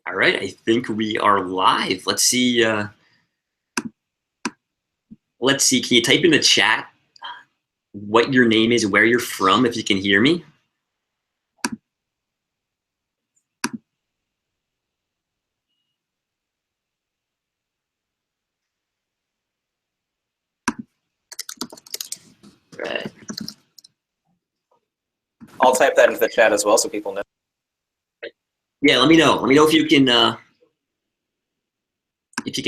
All right, I think we are live. Let's see. Let's see. Can you type in the chat what your name is, where you're from, if you can hear me? Right. I'll type that into the chat as well so people know. Yeah, let me know. Let me know if you can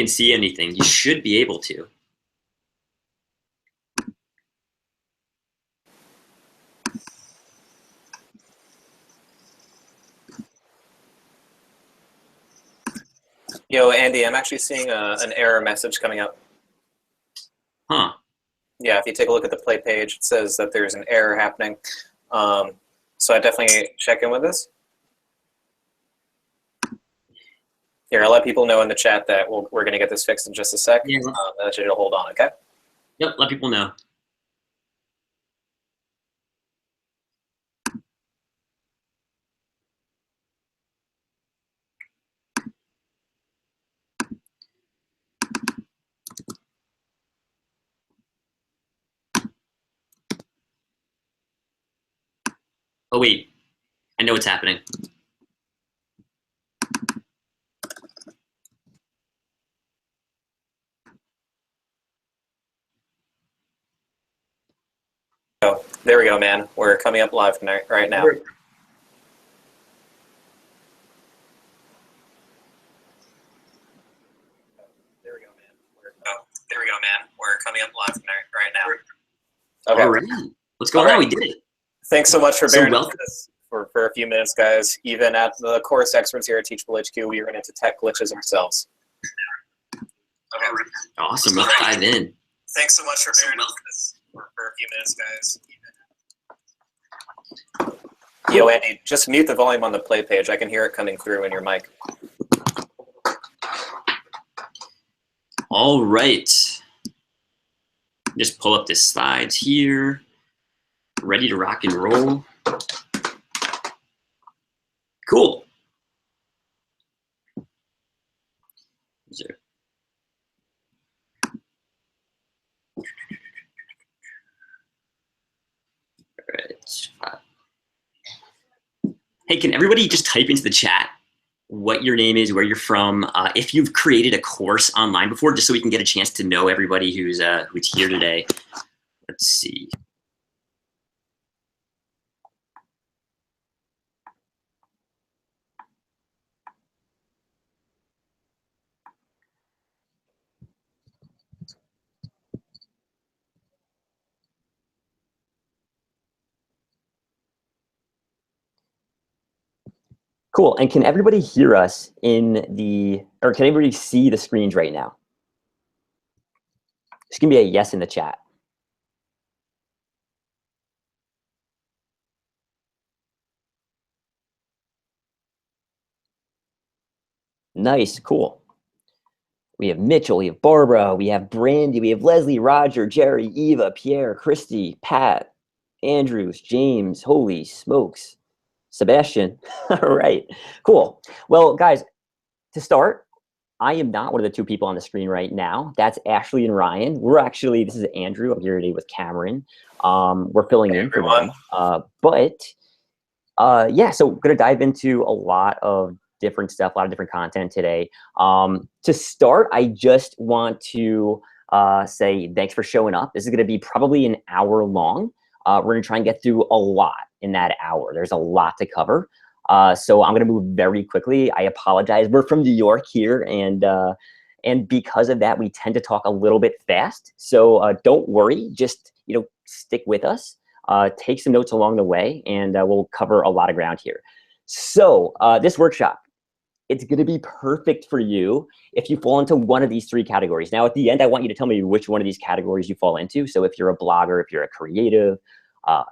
see anything. You should be able to. Yo, Andy, I'm actually seeing an error message coming up. Huh. Yeah, if you take a look at the play page, it says that there's an error happening. So I definitely check in with this. Here, I'll let people know in the chat that we're going to get this fixed in just a sec. Yeah. I want you to hold on, okay? Yep, let people know. Oh, wait. I know what's happening. Oh, there we go, man. We're coming up live right now. There we go, man. We're coming up live right now. Okay. All right. What's going on? We did it. Thanks so much for bearing with us for a few minutes, guys. Even at the course experts here at Teachable HQ, we run into tech glitches ourselves. Okay. Awesome. Let's dive in. Thanks so much for bearing with us for a few minutes, guys. Yo, Andy, just mute the volume on the play page. I can hear it coming through in your mic. All right. Just pull up the slides here. Ready to rock and roll. Cool. All right. Hey, can everybody just type into the chat what your name is, where you're from, if you've created a course online before, just so we can get a chance to know everybody who's here today. Let's see. Cool. And can everybody hear us or can everybody see the screens right now? Just give me a yes in the chat. Nice, cool. We have Mitchell, we have Barbara, we have Brandy, we have Leslie, Roger, Jerry, Eva, Pierre, Christy, Pat, Andrews, James, holy smokes, Sebastian. All right, cool. Well, guys, to start, I am not one of the two people on the screen right now. That's Ashley and Ryan. This is Andrew. I'm here today with Cameron. We're filling in for them. Yeah, so we're gonna dive into a lot of different stuff, a lot of different content today. To start, I just want to say thanks for showing up. This is gonna be probably an hour long. We're gonna try and get through a lot in that hour. There's a lot to cover. So I'm gonna move very quickly. I apologize. We're from New York here, and because of that, we tend to talk a little bit fast. So don't worry. Just stick with us. Take some notes along the way, and we'll cover a lot of ground here. So this workshop, it's gonna be perfect for you if you fall into one of these three categories. Now, at the end, I want you to tell me which one of these categories you fall into. So if you're a blogger, if you're a creative,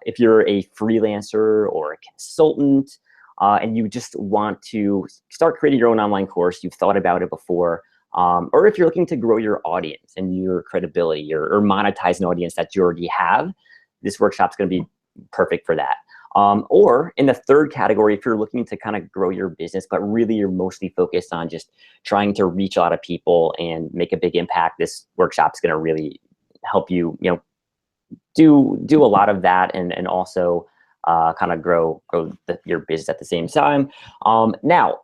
if you're a freelancer or a consultant, and you just want to start creating your own online course, you've thought about it before, or if you're looking to grow your audience and your credibility or monetize an audience that you already have, this workshop's going to be perfect for that. Or in the third category, if you're looking to kind of grow your business, but really you're mostly focused on just trying to reach a lot of people and make a big impact, this workshop's going to really help you, do a lot of that, and also kind of grow your business at the same time. Now,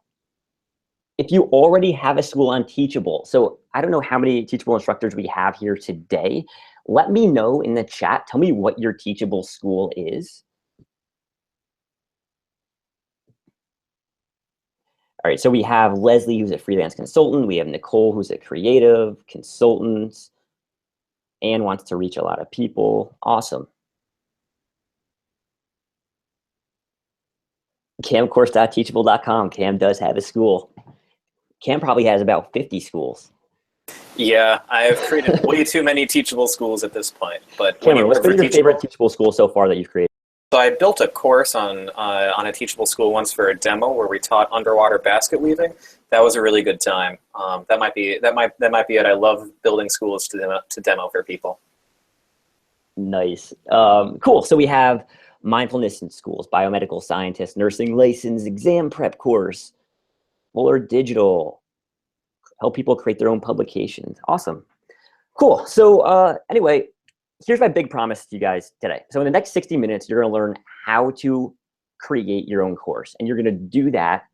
if you already have a school on Teachable, so I don't know how many Teachable instructors we have here today. Let me know in the chat. Tell me what your Teachable school is. All right, so we have Leslie, who's a freelance consultant. We have Nicole, who's a creative consultant and wants to reach a lot of people. Awesome. camcourse.teachable.com. Cam does have a school. Cam probably has about 50 schools. Yeah, I have created way too many Teachable schools at this point. But Cameron, what's been your favorite Teachable school so far that you've created? So I built a course on a Teachable school once for a demo where we taught underwater basket weaving. That was a really good time. That might be it. I love building schools to demo for people. Nice. Cool. So we have mindfulness in schools, biomedical scientist, nursing license, exam prep course, Fuller Digital, help people create their own publications. Awesome. Cool. So anyway, here's my big promise to you guys today. So in the next 60 minutes, you're going to learn how to create your own course. And you're going to do that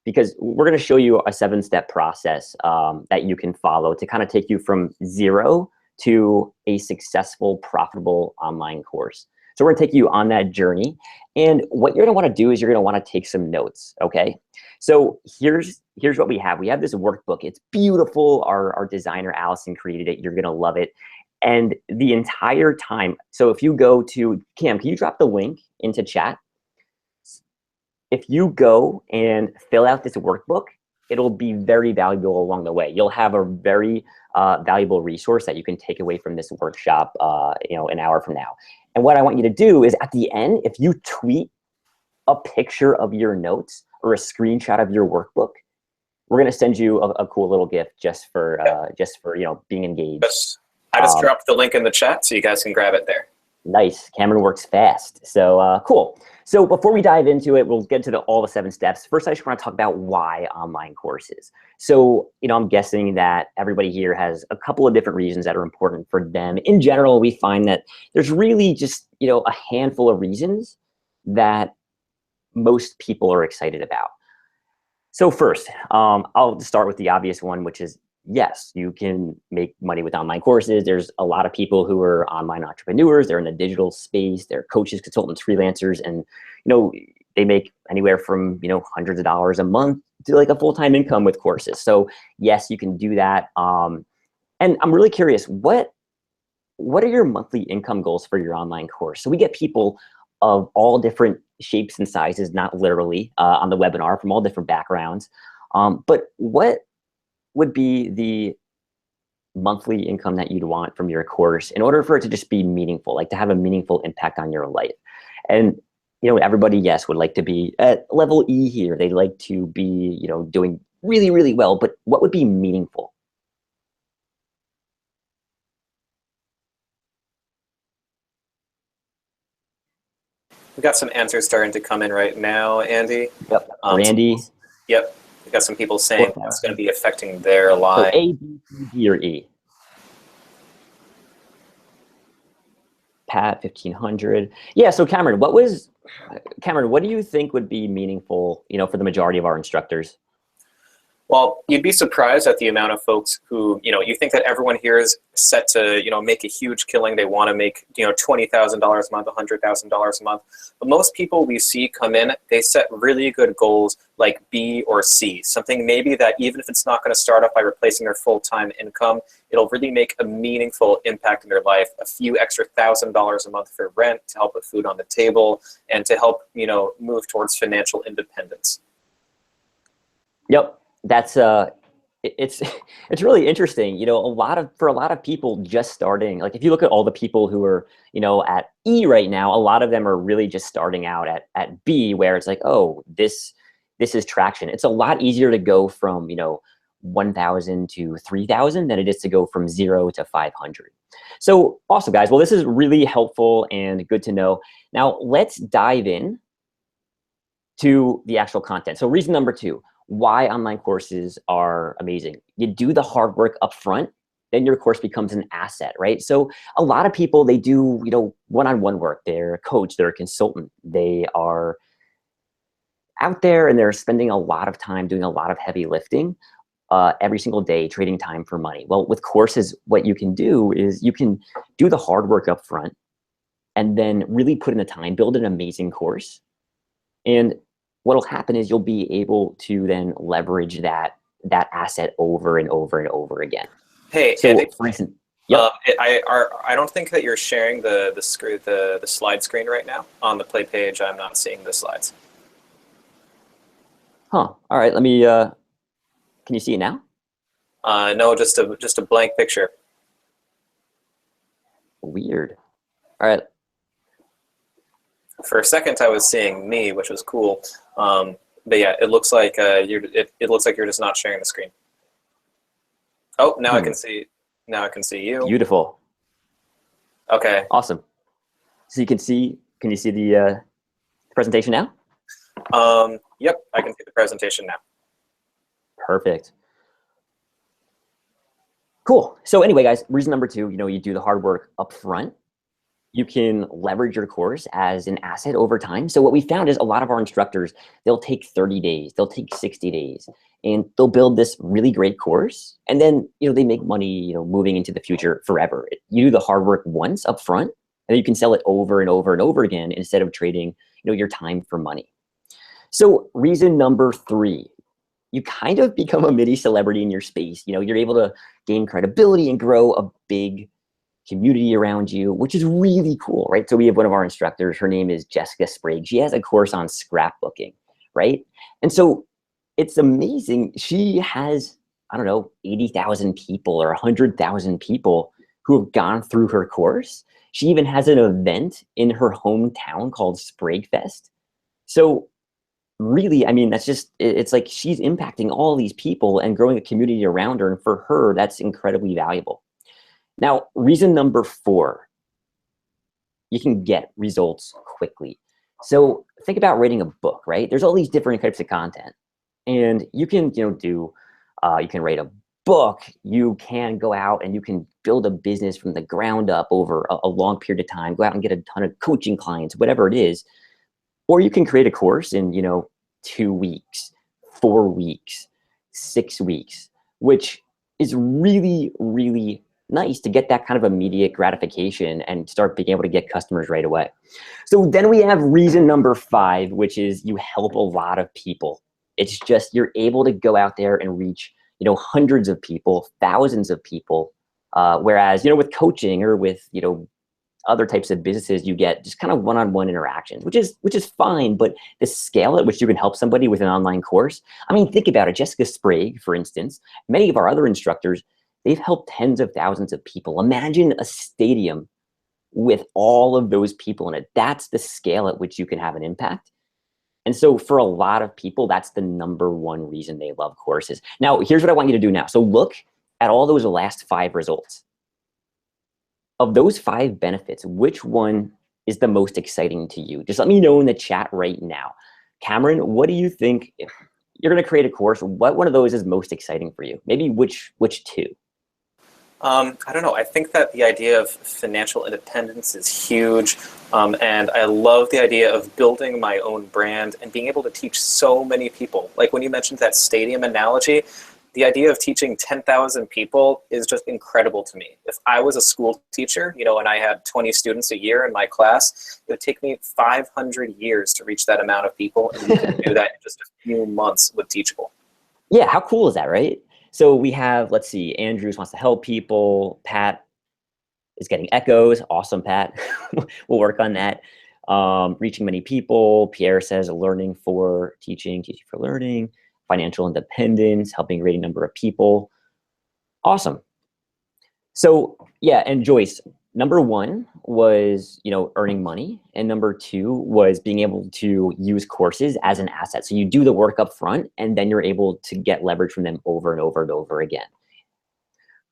because we're going to show you a 7-step process that you can follow to kind of take you from 0 to a successful, profitable online course. So we're going to take you on that journey. And what you're going to want to do is you're going to want to take some notes, okay? So here's what we have. We have this workbook. It's beautiful. Our designer, Allison, created it. You're going to love it. And the entire time, so if you go to, Cam, can you drop the link into chat? If you go and fill out this workbook, it'll be very valuable along the way. You'll have a very valuable resource that you can take away from this workshop, an hour from now. And what I want you to do is at the end, if you tweet a picture of your notes or a screenshot of your workbook, we're going to send you a cool little gift just for being engaged. I just dropped the link in the chat so you guys can grab it there. Nice. Cameron works fast. So cool. So before we dive into it, we'll get to all the 7 steps. First, I just want to talk about why online courses. So, I'm guessing that everybody here has a couple of different reasons that are important for them. In general, we find that there's really just, a handful of reasons that most people are excited about. So first, I'll start with the obvious one, which is, yes, you can make money with online courses. There's a lot of people who are online entrepreneurs. They're in the digital space. They're coaches, consultants, freelancers, and they make anywhere from hundreds of dollars a month to like a full-time income with courses. So yes, you can do that. And I'm really curious, what are your monthly income goals for your online course? So we get people of all different shapes and sizes, not literally, on the webinar from all different backgrounds. But what would be the monthly income that you'd want from your course in order for it to just be meaningful, like to have a meaningful impact on your life? And everybody, yes, would like to be at level E here. They'd like to be, doing really, really well, but what would be meaningful? We got some answers starting to come in right now, Andy. Yep. Randy. Yep. We got some people saying it's going to be affecting their life. So A, B, C, D, or E? Pat, 1,500. Yeah, so Cameron, what do you think would be meaningful, for the majority of our instructors? Well, you'd be surprised at the amount of folks who, you think that everyone here is set to, make a huge killing. They want to make, $20,000 a month, $100,000 a month. But most people we see come in, they set really good goals like B or C, something maybe that even if it's not going to start off by replacing their full-time income, it'll really make a meaningful impact in their life. A few extra $1,000 a month for rent to help with food on the table and to help, move towards financial independence. Yep. That's it's really interesting. For a lot of people just starting, like if you look at all the people who are, at E right now, a lot of them are really just starting out at B, where it's like, oh, this is traction. It's a lot easier to go from, 1,000 to 3,000 than it is to go from 0 to 500. So awesome, guys. Well, this is really helpful and good to know. Now let's dive in to the actual content. So reason number 2, why online courses are amazing. You do the hard work up front, then your course becomes an asset, right? So a lot of people, they do, one-on-one work. They're a coach, they're a consultant. They are out there and they're spending a lot of time doing a lot of heavy lifting every single day, trading time for money. Well, with courses, what you can do is you can do the hard work up front and then really put in the time, build an amazing course. And what'll happen is you'll be able to then leverage that asset over and over and over again. Hey, so Andy, for instance, yep. I don't think that you're sharing the slide screen right now. On the play page, I'm not seeing the slides. Huh. All right. Let me. Can you see it now? No, just a blank picture. Weird. All right. For a second, I was seeing me, which was cool. But yeah, it looks like it looks like you're just not sharing the screen. Oh, now I can see. Now I can see you. Beautiful. Okay. Awesome. So you can see. Can you see the presentation now? Yep, I can see the presentation now. Perfect. Cool. So anyway, guys, reason number 2, you do the hard work up front. You can leverage your course as an asset over time. So what we found is a lot of our instructors, they'll take 30 days, they'll take 60 days, and they'll build this really great course. And then, they make money, moving into the future forever. You do the hard work once up front, and then you can sell it over and over and over again instead of trading, your time for money. So reason number 3, you kind of become a mini celebrity in your space. You're able to gain credibility and grow a big community around you, which is really cool, right? So we have one of our instructors, her name is Jessica Sprague. She has a course on scrapbooking, right? And so it's amazing. She has, 80,000 people or 100,000 people who have gone through her course. She even has an event in her hometown called Sprague Fest. So really, that's just, it's like she's impacting all these people and growing a community around her. And for her, that's incredibly valuable. Now, reason number 4, you can get results quickly. So think about writing a book, right? There's all these different types of content, and you can, you can write a book. You can go out and you can build a business from the ground up over a long period of time, go out and get a ton of coaching clients, whatever it is. Or you can create a course in, 2 weeks, 4 weeks, 6 weeks, which is really, really nice to get that kind of immediate gratification and start being able to get customers right away. So then we have reason number 5, which is you help a lot of people. It's just you're able to go out there and reach, hundreds of people, thousands of people. Whereas, with coaching or with, other types of businesses, you get just kind of one-on-one interactions, which is fine. But the scale at which you can help somebody with an online course, think about it. Jessica Sprague, for instance, many of our other instructors, they've helped tens of thousands of people. Imagine a stadium with all of those people in it. That's the scale at which you can have an impact. And so for a lot of people, that's the number 1 reason they love courses. Now, here's what I want you to do now. So look at all those last 5 results. Of those 5 benefits, which one is the most exciting to you? Just let me know in the chat right now. Cameron, what do you think? If you're going to create a course, what one of those is most exciting for you? Maybe which 2? I don't know. I think that the idea of financial independence is huge. And I love the idea of building my own brand and being able to teach so many people. Like when you mentioned that stadium analogy, the idea of teaching 10,000 people is just incredible to me. If I was a school teacher, and I had 20 students a year in my class, it would take me 500 years to reach that amount of people. And you can do that in just a few months with Teachable. Yeah, how cool is that, right? So we have, let's see, Andrews wants to help people. Pat is getting echoes. Awesome, Pat. We'll work on that. Reaching many people. Pierre says learning for teaching, teaching for learning. Financial independence, helping a great number of people. Awesome. So yeah, and Joyce, number 1 was, earning money. And number 2 was being able to use courses as an asset. So you do the work up front and then you're able to get leverage from them over and over and over again.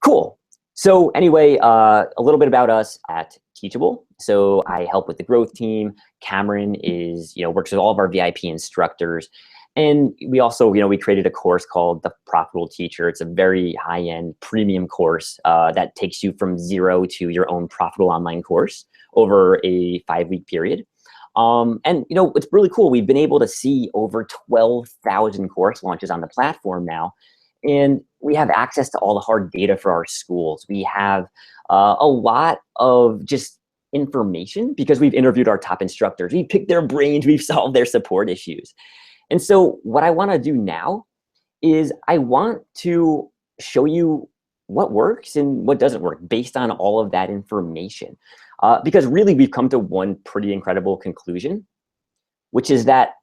Cool. So anyway, a little bit about us at Teachable. So I help with the growth team. Cameron is, works with all of our VIP instructors. And we also, we created a course called The Profitable Teacher. It's a very high-end premium course that takes you from zero to your own profitable online course over a 5-week period. And it's really cool. We've been able to see over 12,000 course launches on the platform now. And we have access to all the hard data for our schools. We have a lot of just information because we've interviewed our top instructors. We've picked their brains. We've solved their support issues. And so what I want to do now is I want to show you what works and what doesn't work based on all of that information. Because really we've come to one pretty incredible conclusion, which is that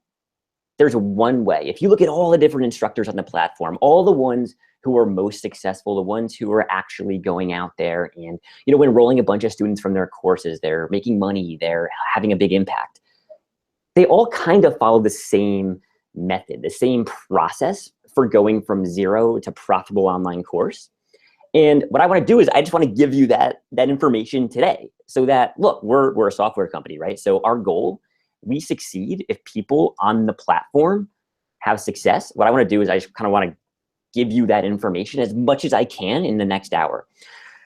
there's one way. If you look at all the different instructors on the platform, all the ones who are most successful, the ones who are actually going out there and enrolling a bunch of students from their courses, they're making money, they're having a big impact. They all kind of follow the same method, the same process for going from zero to profitable online course. And what I want to do is I just want to give you that information today so that, look, we're a software company, right? So our goal, we succeed if people on the platform have success. What I want to do is I just kind of want to give you that information as much as I can in the next hour.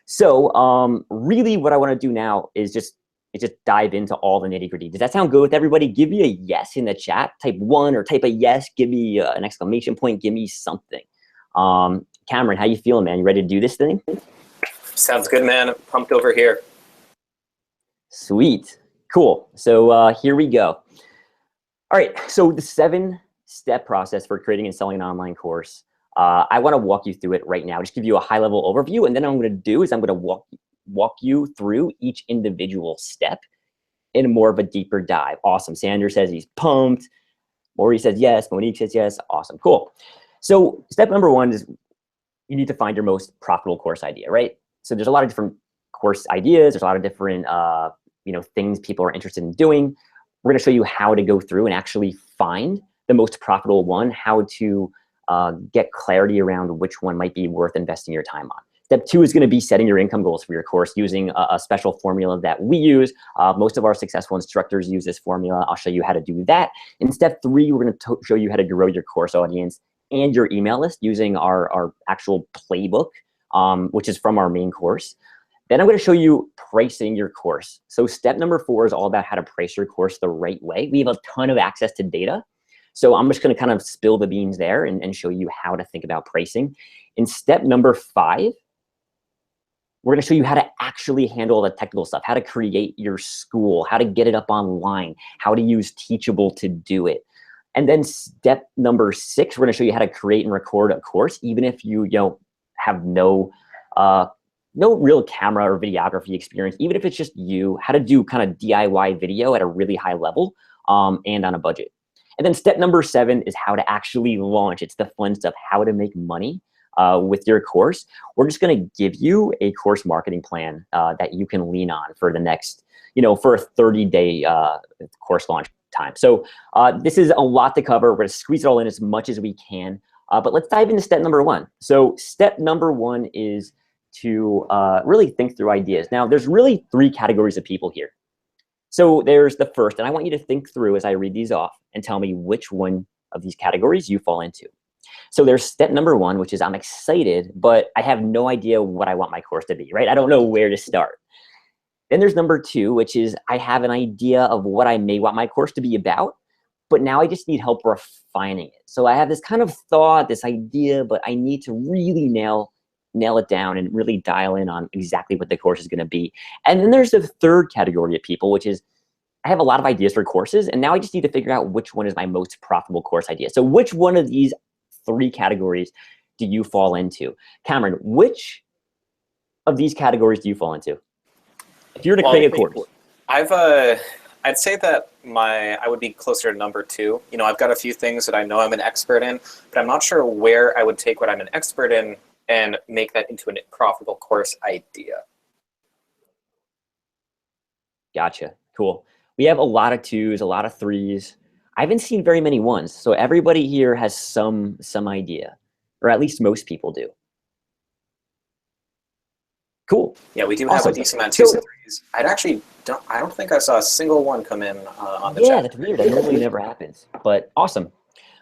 So really what I want to do now is just dive into all the nitty-gritty. Does that sound good with everybody? Give me a yes in the chat. Type 1 or type a yes. Give me an exclamation point. Give me something. Cameron, how you feeling, man? You ready to do this thing? Sounds good, man. Pumped over here. Sweet. Cool. So here we go. All right. So the 7-step process for creating and selling an online course. I want to walk you through it right now. Just give you a high-level overview, and then what I'm going to do is I'm going to walk you through each individual step in more of a deeper dive. Awesome. Sanders says he's pumped. Maury says yes. Monique says yes. Awesome. Cool. So step number 1 is you need to find your most profitable course idea, right? So there's a lot of different course ideas. There's a lot of different things people are interested in doing. We're going to show you how to go through and actually find the most profitable one, how to get clarity around which one might be worth investing your time on. Step 2 is going to be setting your income goals for your course using a special formula that we use. Most of our successful instructors use this formula. I'll show you how to do that. In step 3, we're going to show you how to grow your course audience and your email list using our actual playbook, which is from our main course. Then I'm going to show you pricing your course. So step number 4 is all about how to price your course the right way. We have a ton of access to data. So I'm just going to kind of spill the beans there and show you how to think about pricing. In step number 5, we're going to show you how to actually handle the technical stuff, how to create your school, how to get it up online, how to use Teachable to do it. And then step number 6, we're going to show you how to create and record a course, even if you have no real camera or videography experience, even if it's just you, how to do kind of DIY video at a really high level and on a budget. And then step number 7 is how to actually launch. It's the fun stuff, how to make money with your course. We're just going to give you a course marketing plan that you can lean on for the next, for a 30-day course launch time. So this is a lot to cover. We're going to squeeze it all in as much as we can. But let's dive into step number 1. So step number 1 is to really think through ideas. Now, there's really 3 categories of people here. So there's the first, and I want you to think through as I read these off and tell me which one of these categories you fall into. So there's step number 1, which is I'm excited, but I have no idea what I want my course to be, right? I don't know where to start. Then there's number 2, which is I have an idea of what I may want my course to be about, but now I just need help refining it. So I have this kind of thought, this idea, but I need to really nail it down and really dial in on exactly what the course is going to be. And then there's the third category of people, which is I have a lot of ideas for courses, and now I just need to figure out which one is my most profitable course idea. So which one of these 3 categories do you fall into? Cameron, which of these categories do you fall into? If you were to create a course. I'd say that I would be closer to number 2. I've got a few things that I know I'm an expert in, but I'm not sure where I would take what I'm an expert in and make that into a profitable course idea. Gotcha. Cool. We have a lot of 2s, a lot of 3s. I haven't seen very many 1s. So everybody here has some idea, or at least most people do. Cool. Yeah, we do have Awesome. a decent amount of So 2s and 3s. I don't think I saw a single one come in on the yeah, chat. that's weird. That normally never happens, but awesome.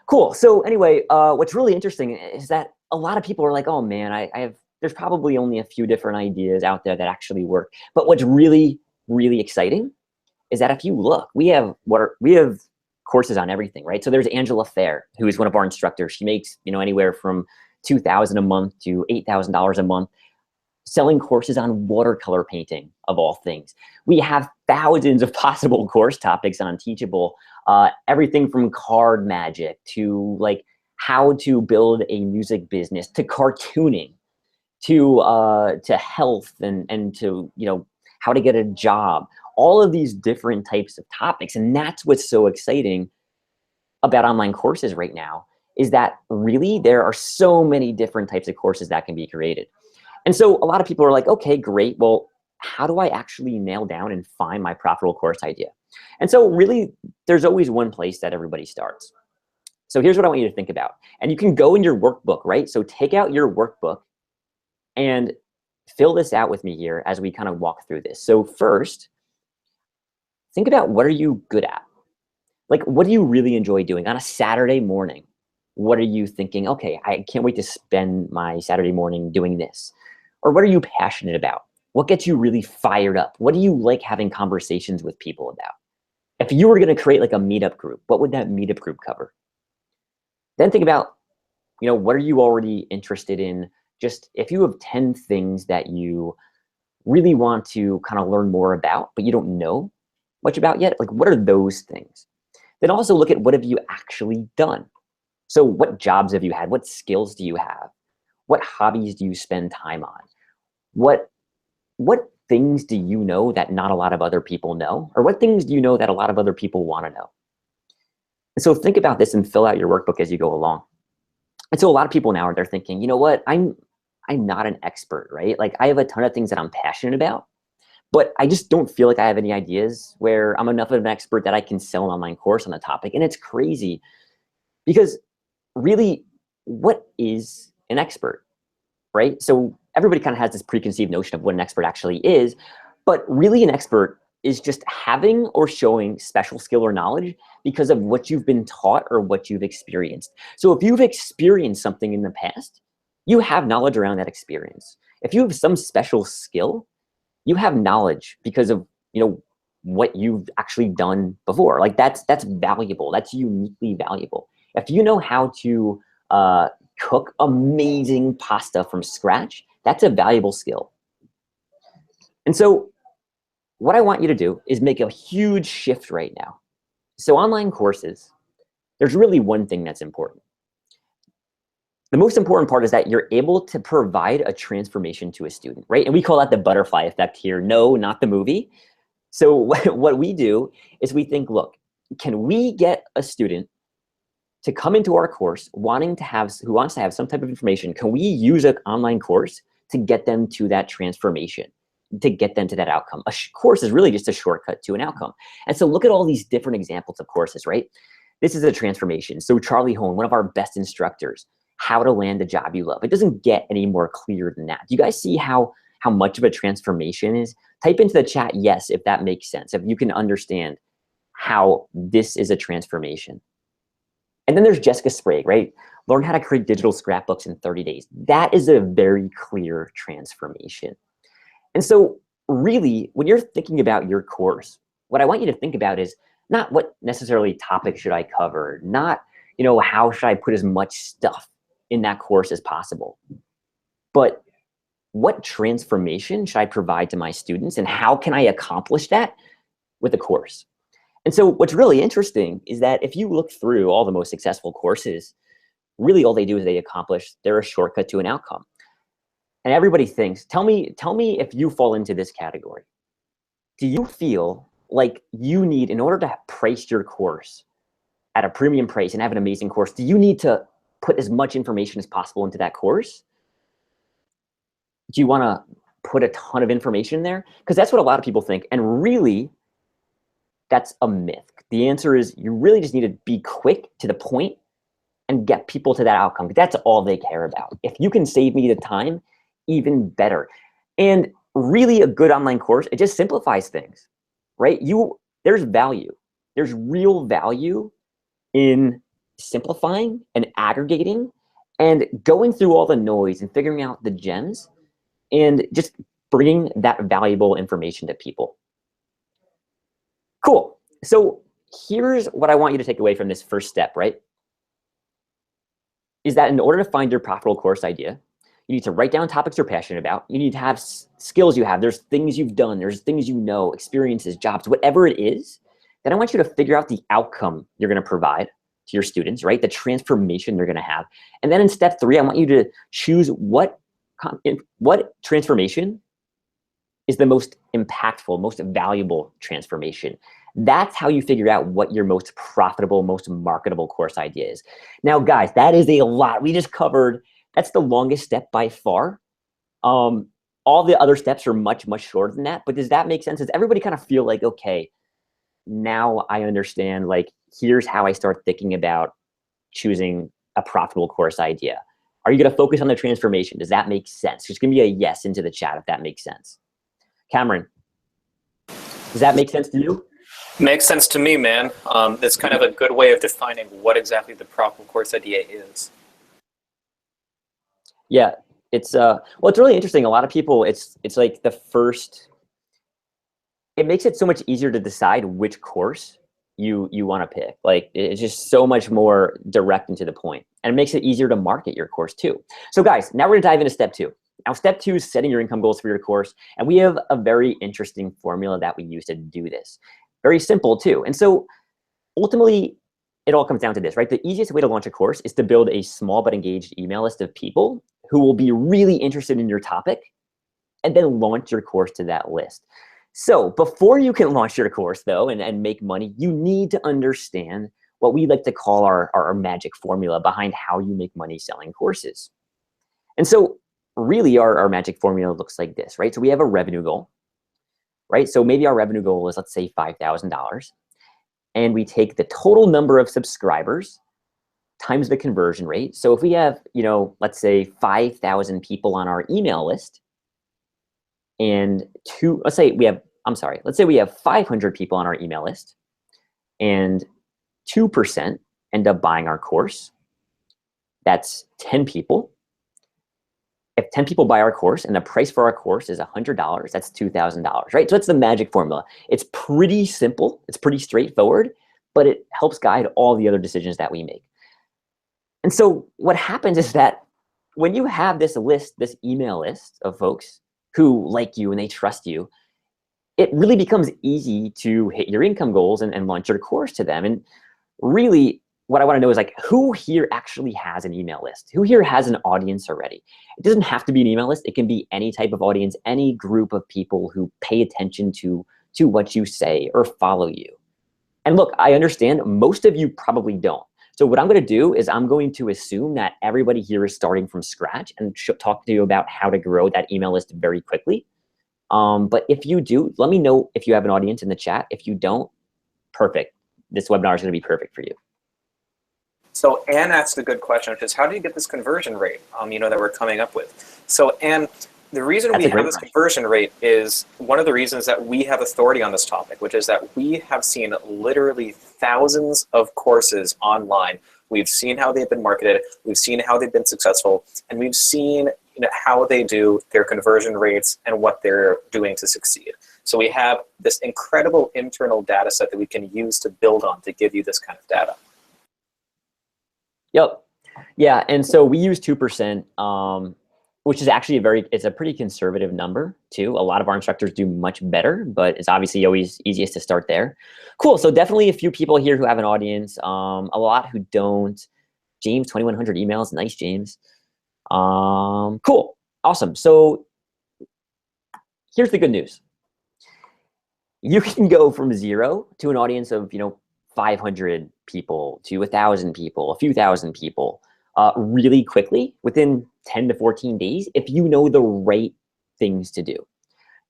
Cool. So anyway, what's really interesting is that a lot of people are like, oh man, I have, there's probably only a few different ideas out there that actually work. But what's really, really exciting is that if you look, we have courses on everything, right? So there's Angela Fair, who is one of our instructors. She makes, anywhere from $2,000 a month to $8,000 a month selling courses on watercolor painting, of all things. We have thousands of possible course topics on Teachable, everything from card magic to like how to build a music business, to cartooning, to health, and to how to get a job. All of these different types of topics, and that's what's so exciting about online courses right now, is that really there are so many different types of courses that can be created. And so a lot of people are like, okay, great. Well, how do I actually nail down and find my profitable course idea? And so really, there's always one place that everybody starts. So here's what I want you to think about. And you can go in your workbook, right? So take out your workbook and fill this out with me here as we kind of walk through this. So first, think about, what are you good at? Like, what do you really enjoy doing on a Saturday morning? What are you thinking? Okay, I can't wait to spend my Saturday morning doing this. Or what are you passionate about? What gets you really fired up? What do you like having conversations with people about? If you were going to create like a meetup group, what would that meetup group cover? Then think about, what are you already interested in? Just if you have 10 things that you really want to kind of learn more about, but you don't know much about yet, like what are those things? Then also look at, what have you actually done? So what jobs have you had? What skills do you have? What hobbies do you spend time on? What things do you know that not a lot of other people know? Or what things do you know that a lot of other people want to know? And so think about this and fill out your workbook as you go along. And so a lot of people now, they're thinking, you know what, I'm not an expert, right? Like I have a ton of things that I'm passionate about, but I just don't feel like I have any ideas where I'm enough of an expert that I can sell an online course on the topic. And it's crazy because really, what is an expert, right? So everybody kind of has this preconceived notion of what an expert actually is, but really an expert is just having or showing special skill or knowledge because of what you've been taught or what you've experienced. So if you've experienced something in the past, you have knowledge around that experience. If you have some special skill, you have knowledge because of what you've actually done before. Like that's valuable. That's uniquely valuable. If you know how to cook amazing pasta from scratch, that's a valuable skill. And so what I want you to do is make a huge shift right now. So online courses, there's really one thing that's important. The most important part is that you're able to provide a transformation to a student, right? And we call that the butterfly effect here. No, not the movie. So what we do is we think, look, can we get a student to come into our course who wants to have some type of information? Can we use an online course to get them to that transformation, to get them to that outcome? A course is really just a shortcut to an outcome. And so look at all these different examples of courses, right? This is a transformation. So Charlie Hone, one of our best instructors, how to land a job you love. It doesn't get any more clear than that. Do you guys see how much of a transformation is? Type into the chat, yes, if that makes sense, if you can understand how this is a transformation. And then there's Jessica Sprague, right? Learn how to create digital scrapbooks in 30 days. That is a very clear transformation. And so really, when you're thinking about your course, what I want you to think about is not what necessarily topic should I cover, not, how should I put as much stuff in that course as possible, but what transformation should I provide to my students and how can I accomplish that with a course? And so what's really interesting is that if you look through all the most successful courses, really all they do is they're a shortcut to an outcome. And everybody thinks, tell me if you fall into this category. Do you feel like you need, in order to price your course at a premium price and have an amazing course, do you need to put as much information as possible into that course? Do you want to put a ton of information in there? Because that's what a lot of people think. And really, that's a myth. The answer is you really just need to be quick to the point and get people to that outcome. That's all they care about. If you can save me the time, even better. And really a good online course, it just simplifies things, right? There's value. There's real value in simplifying and aggregating and going through all the noise and figuring out the gems and just bringing that valuable information to people. Cool. So here's what I want you to take away from this first step, right? Is that in order to find your profitable course idea, you need to write down topics you're passionate about. You need to have skills you have. There's things you've done. There's things you know, experiences, jobs, whatever it is. Then I want you to figure out the outcome you're going to provide to your students, right? The transformation they're going to have. And then in step 3, I want you to choose what transformation is the most impactful, most valuable transformation. That's how you figure out what your most profitable, most marketable course idea is. Now, guys, that is a lot. We just covered, that's the longest step by far. All the other steps are much, much shorter than that. But does that make sense? Does everybody kind of feel like, okay, now I understand, like, here's how I start thinking about choosing a profitable course idea. Are you going to focus on the transformation? Does that make sense? Just give me a yes into the chat if that makes sense. Cameron, does that make sense to you? Makes sense to me, man. That's kind of a good way of defining what exactly the profitable course idea is. Yeah, it's well, it's really interesting. A lot of people, it's like the first. It makes it so much easier to decide which course you want to pick. Like, it's just so much more direct and to the point, and it makes it easier to market your course too. So, guys, now we're gonna dive into step 2. Now, step 2 is setting your income goals for your course, and we have a very interesting formula that we use to do this. Very simple too. And so ultimately, it all comes down to this, right? The easiest way to launch a course is to build a small but engaged email list of people who will be really interested in your topic, and then launch your course to that list. So before you can launch your course, though, and make money, you need to understand what we like to call our magic formula behind how you make money selling courses. And so really our magic formula looks like this, right? So we have a revenue goal, right? So maybe our revenue goal is, let's say, $5,000. And we take the total number of subscribers times the conversion rate. So if we have, let's say 5,000 people on our email list, and let's say we have 500 people on our email list, and 2% end up buying our course. That's 10 people. If 10 people buy our course and the price for our course is $100, that's $2,000, right? So that's the magic formula. It's pretty simple. It's pretty straightforward, but it helps guide all the other decisions that we make. And so what happens is that when you have this list, this email list of folks who like you and they trust you, it really becomes easy to hit your income goals and launch your course to them. And really, what I want to know is, like, who here actually has an email list? Who here has an audience already? It doesn't have to be an email list. It can be any type of audience, any group of people who pay attention to what you say or follow you. And look, I understand most of you probably don't. So what I'm going to do is I'm going to assume that everybody here is starting from scratch and talk to you about how to grow that email list very quickly. But if you do, let me know if you have an audience in the chat. If you don't, perfect. This webinar is going to be perfect for you. So Anne asked a good question, which is, how do you get this conversion rate, that we're coming up with? So Anne, the reason we have this conversion rate is one of the reasons that we have authority on this topic, which is that we have seen literally thousands of courses online. We've seen how they've been marketed, we've seen how they've been successful, and we've seen how they do their conversion rates and what they're doing to succeed. So we have this incredible internal data set that we can use to build on to give you this kind of data. Yep. Yeah, and so we use 2%, which is actually it's a pretty conservative number too. A lot of our instructors do much better, but it's obviously always easiest to start there. Cool, so definitely a few people here who have an audience, a lot who don't. James, 2,100 emails, nice, James. Cool, awesome. So here's the good news. You can go from 0 to an audience of 500 people to 1,000 people, a few thousand people, really quickly within 10 to 14 days if you know the right things to do.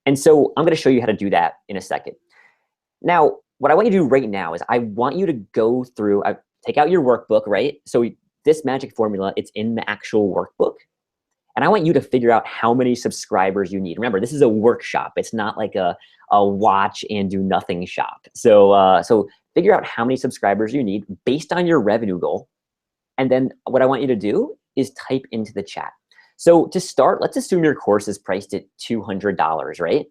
And so I'm going to show you how to do that in a second. Now, what I want you to do right now is I want you to go through, take out your workbook, right? So this magic formula, it's in the actual workbook. And I want you to figure out how many subscribers you need. Remember, this is a workshop. It's not like a watch and do nothing shop. So figure out how many subscribers you need based on your revenue goal. And then what I want you to do is type into the chat. So to start, let's assume your course is priced at $200, right?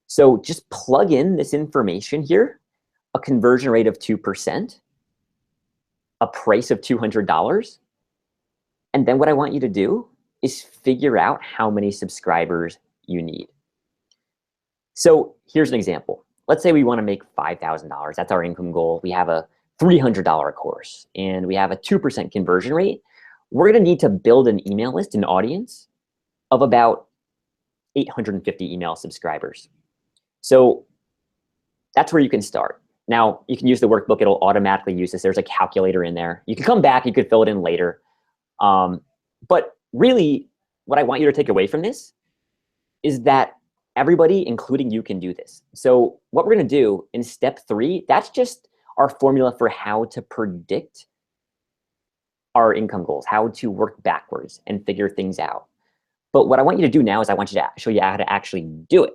So just plug in this information here, a conversion rate of 2%, a price of $200. And then what I want you to do is figure out how many subscribers you need. So here's an example. Let's say we want to make $5,000. That's our income goal. We have a $300 course and we have a 2% conversion rate. We're going to need to build an email list, an audience of about 850 email subscribers. So that's where you can start. Now, you can use the workbook. It'll automatically use this. There's a calculator in there. You can come back. You could fill it in later. But really, what I want you to take away from this is that everybody, including you, can do this. So what we're going to do in step 3, that's just our formula for how to predict our income goals, how to work backwards and figure things out. But what I want you to do now is I want you to show you how to actually do it.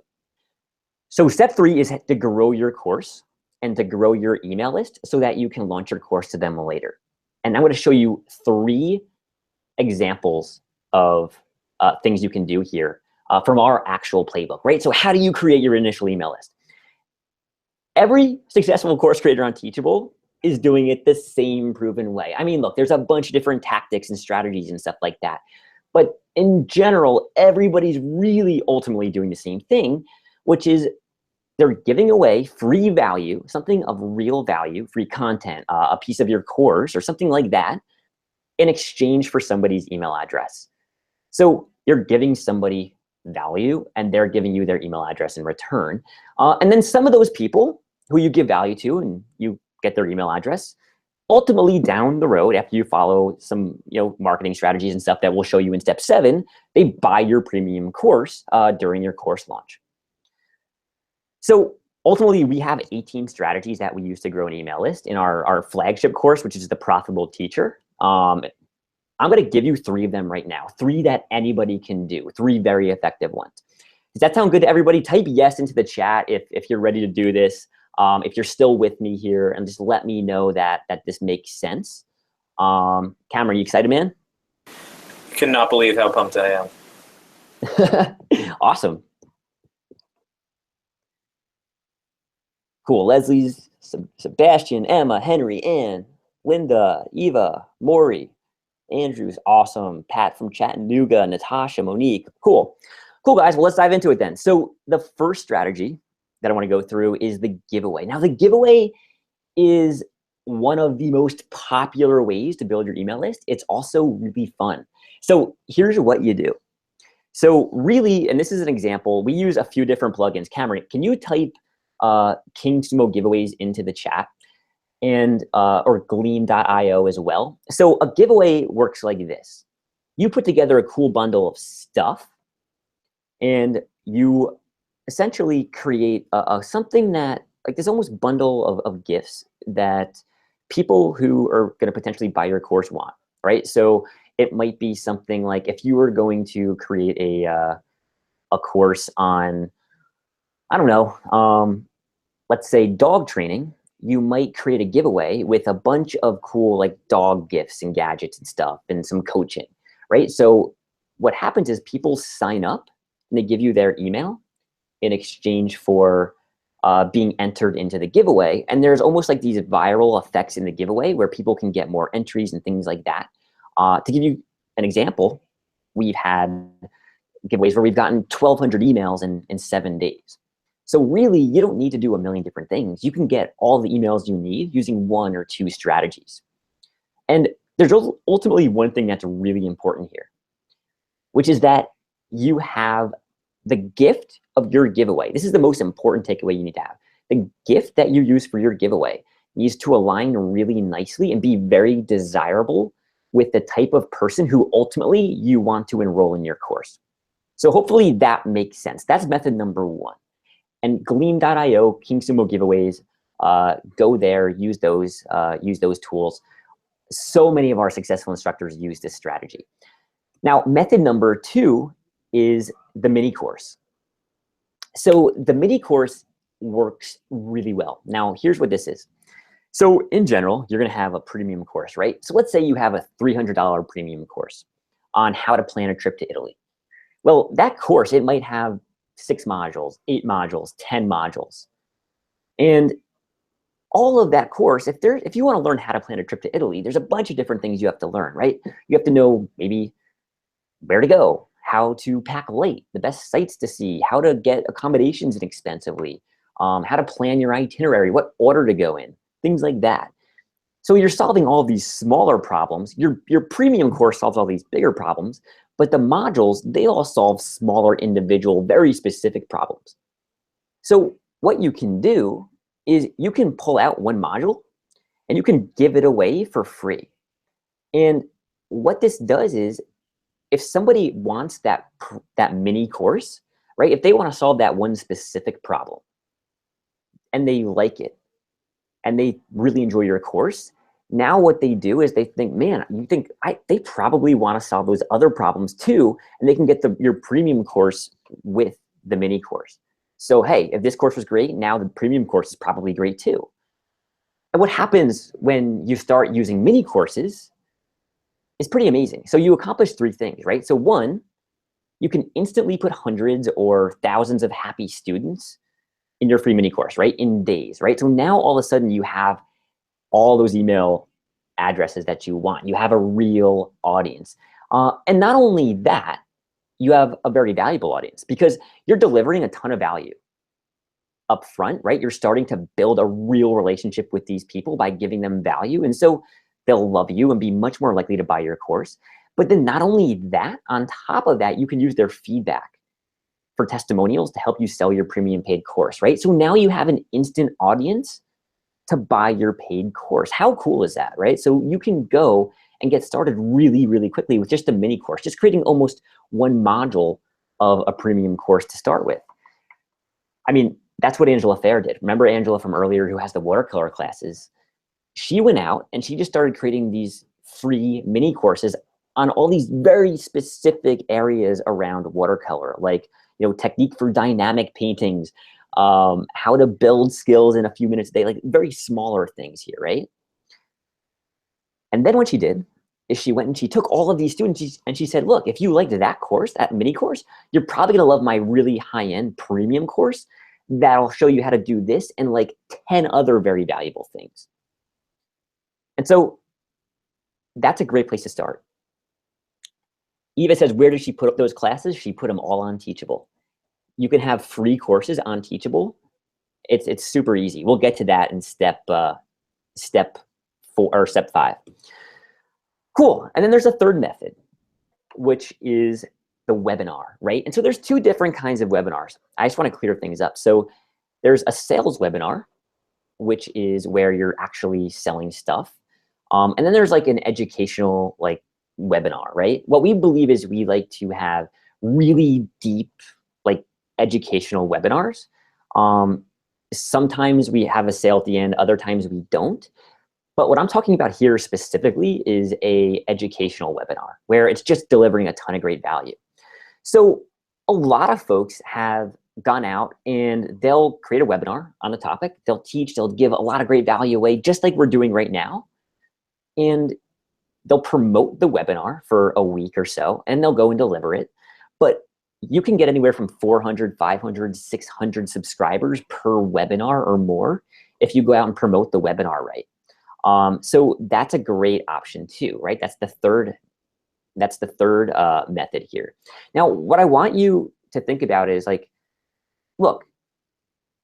So step 3 is to grow your course and to grow your email list so that you can launch your course to them later. And I'm going to show you 3 examples of things you can do here from our actual playbook, right? So how do you create your initial email list? Every successful course creator on Teachable is doing it the same proven way. I mean, look, there's a bunch of different tactics and strategies and stuff like that. But in general, everybody's really ultimately doing the same thing, which is they're giving away free value, something of real value, free content, a piece of your course or something like that in exchange for somebody's email address. So you're giving somebody value and they're giving you their email address in return. And then some of those people who you give value to and you get their email address, ultimately down the road, after you follow some marketing strategies and stuff that we'll show you in step 7, they buy your premium course during your course launch. So ultimately, we have 18 strategies that we use to grow an email list in our flagship course, which is the Profitable Teacher. I'm going to give you 3 of them right now, 3 that anybody can do, 3 very effective ones. Does that sound good to everybody? Type yes into the chat if you're ready to do this. If you're still with me here, and just let me know that this makes sense. Cameron, are you excited, man? I cannot believe how pumped I am. Awesome. Cool. Leslie's, Sebastian, Emma, Henry, Ann, Linda, Eva, Maury, Andrew's awesome. Pat from Chattanooga, Natasha, Monique. Cool. Cool, guys. Well, let's dive into it then. So the first strategy that I want to go through is the giveaway. Now, the giveaway is one of the most popular ways to build your email list. It's also really fun. So here's what you do. So really, and this is an example, we use a few different plugins. Cameron, can you type King Sumo giveaways into the chat? And or gleam.io as well. So a giveaway works like this. You put together a cool bundle of stuff and you essentially create something that, like, this almost bundle of gifts that people who are going to potentially buy your course want, right? So it might be something like if you were going to create a course on, I don't know, let's say dog training, you might create a giveaway with a bunch of cool like dog gifts and gadgets and stuff and some coaching, right? So what happens is people sign up and they give you their email in exchange for being entered into the giveaway. And there's almost like these viral effects in the giveaway where people can get more entries and things like that. To give you an example, we've had giveaways where we've gotten 1,200 emails in 7 days. So really, you don't need to do a million different things. You can get all the emails you need using 1 or 2 strategies. And there's ultimately one thing that's really important here, which is that you have the gift of your giveaway. This is the most important takeaway you need to have. The gift that you use for your giveaway needs to align really nicely and be very desirable with the type of person who ultimately you want to enroll in your course. So hopefully that makes sense. That's method number 1. And Gleam.io, King Sumo giveaways, go there, use those tools. So many of our successful instructors use this strategy. Now, method number 2 is the mini course. So the mini course works really well. Now, here's what this is. So in general, you're going to have a premium course, right? So let's say you have a $300 premium course on how to plan a trip to Italy. Well, that course, it might have 6 modules, 8 modules, 10 modules. And all of that course, if you want to learn how to plan a trip to Italy, there's a bunch of different things you have to learn, right? You have to know maybe where to go, how to pack light, the best sites to see, how to get accommodations inexpensively, how to plan your itinerary, what order to go in, things like that. So you're solving all of these smaller problems. Your premium course solves all these bigger problems, but the modules, they all solve smaller, individual, very specific problems. So what you can do is you can pull out one module and you can give it away for free. And what this does is, if somebody wants that mini course, right? If they want to solve that one specific problem and they like it and they really enjoy your course, now what they do is they think, man, they probably want to solve those other problems too, and they can get your premium course with the mini course. So hey, if this course was great, now the premium course is probably great too. And what happens when you start using mini courses is pretty amazing. So you accomplish 3 things, right? So 1, you can instantly put hundreds or thousands of happy students in your free mini course, right? In days, right? So now all of a sudden you have all those email addresses that you want. You have a real audience. And not only that, you have a very valuable audience because you're delivering a ton of value up front, right? You're starting to build a real relationship with these people by giving them value. And so they'll love you and be much more likely to buy your course. But then not only that, on top of that, you can use their feedback for testimonials to help you sell your premium paid course, right? So now you have an instant audience to buy your paid course. How cool is that, right? So you can go and get started really, really quickly with just a mini course, just creating almost one module of a premium course to start with. I mean, that's what Angela Fair did. Remember Angela from earlier who has the watercolor classes? She went out and she just started creating these free mini courses on all these very specific areas around watercolor, like, technique for dynamic paintings, how to build skills in a few minutes a day, like very smaller things here, right? And then what she did is she went and she took all of these students and she said, look, if you liked that course, that mini course, you're probably gonna love my really high-end premium course that'll show you how to do this and like 10 other very valuable things. And so that's a great place to start. Eva says, where did she put up those classes? She put them all on Teachable. You can have free courses on Teachable. It's super easy. We'll get to that in step 4 or step 5. Cool. And then there's a third method, which is the webinar, right? And so there's 2 different kinds of webinars. I just want to clear things up. So there's a sales webinar, which is where you're actually selling stuff. And then there's like an educational webinar, right? What we believe is we like to have really deep educational webinars. Sometimes we have a sale at the end, other times we don't. But what I'm talking about here specifically is a educational webinar where it's just delivering a ton of great value. So a lot of folks have gone out and they'll create a webinar on the topic. They'll teach, they'll give a lot of great value away, just like we're doing right now. And they'll promote the webinar for a week or so, and they'll go and deliver it. But you can get anywhere from 400, 500, 600 subscribers per webinar or more if you go out and promote the webinar right. So that's a great option too, right? That's the third method here. Now, what I want you to think about is look,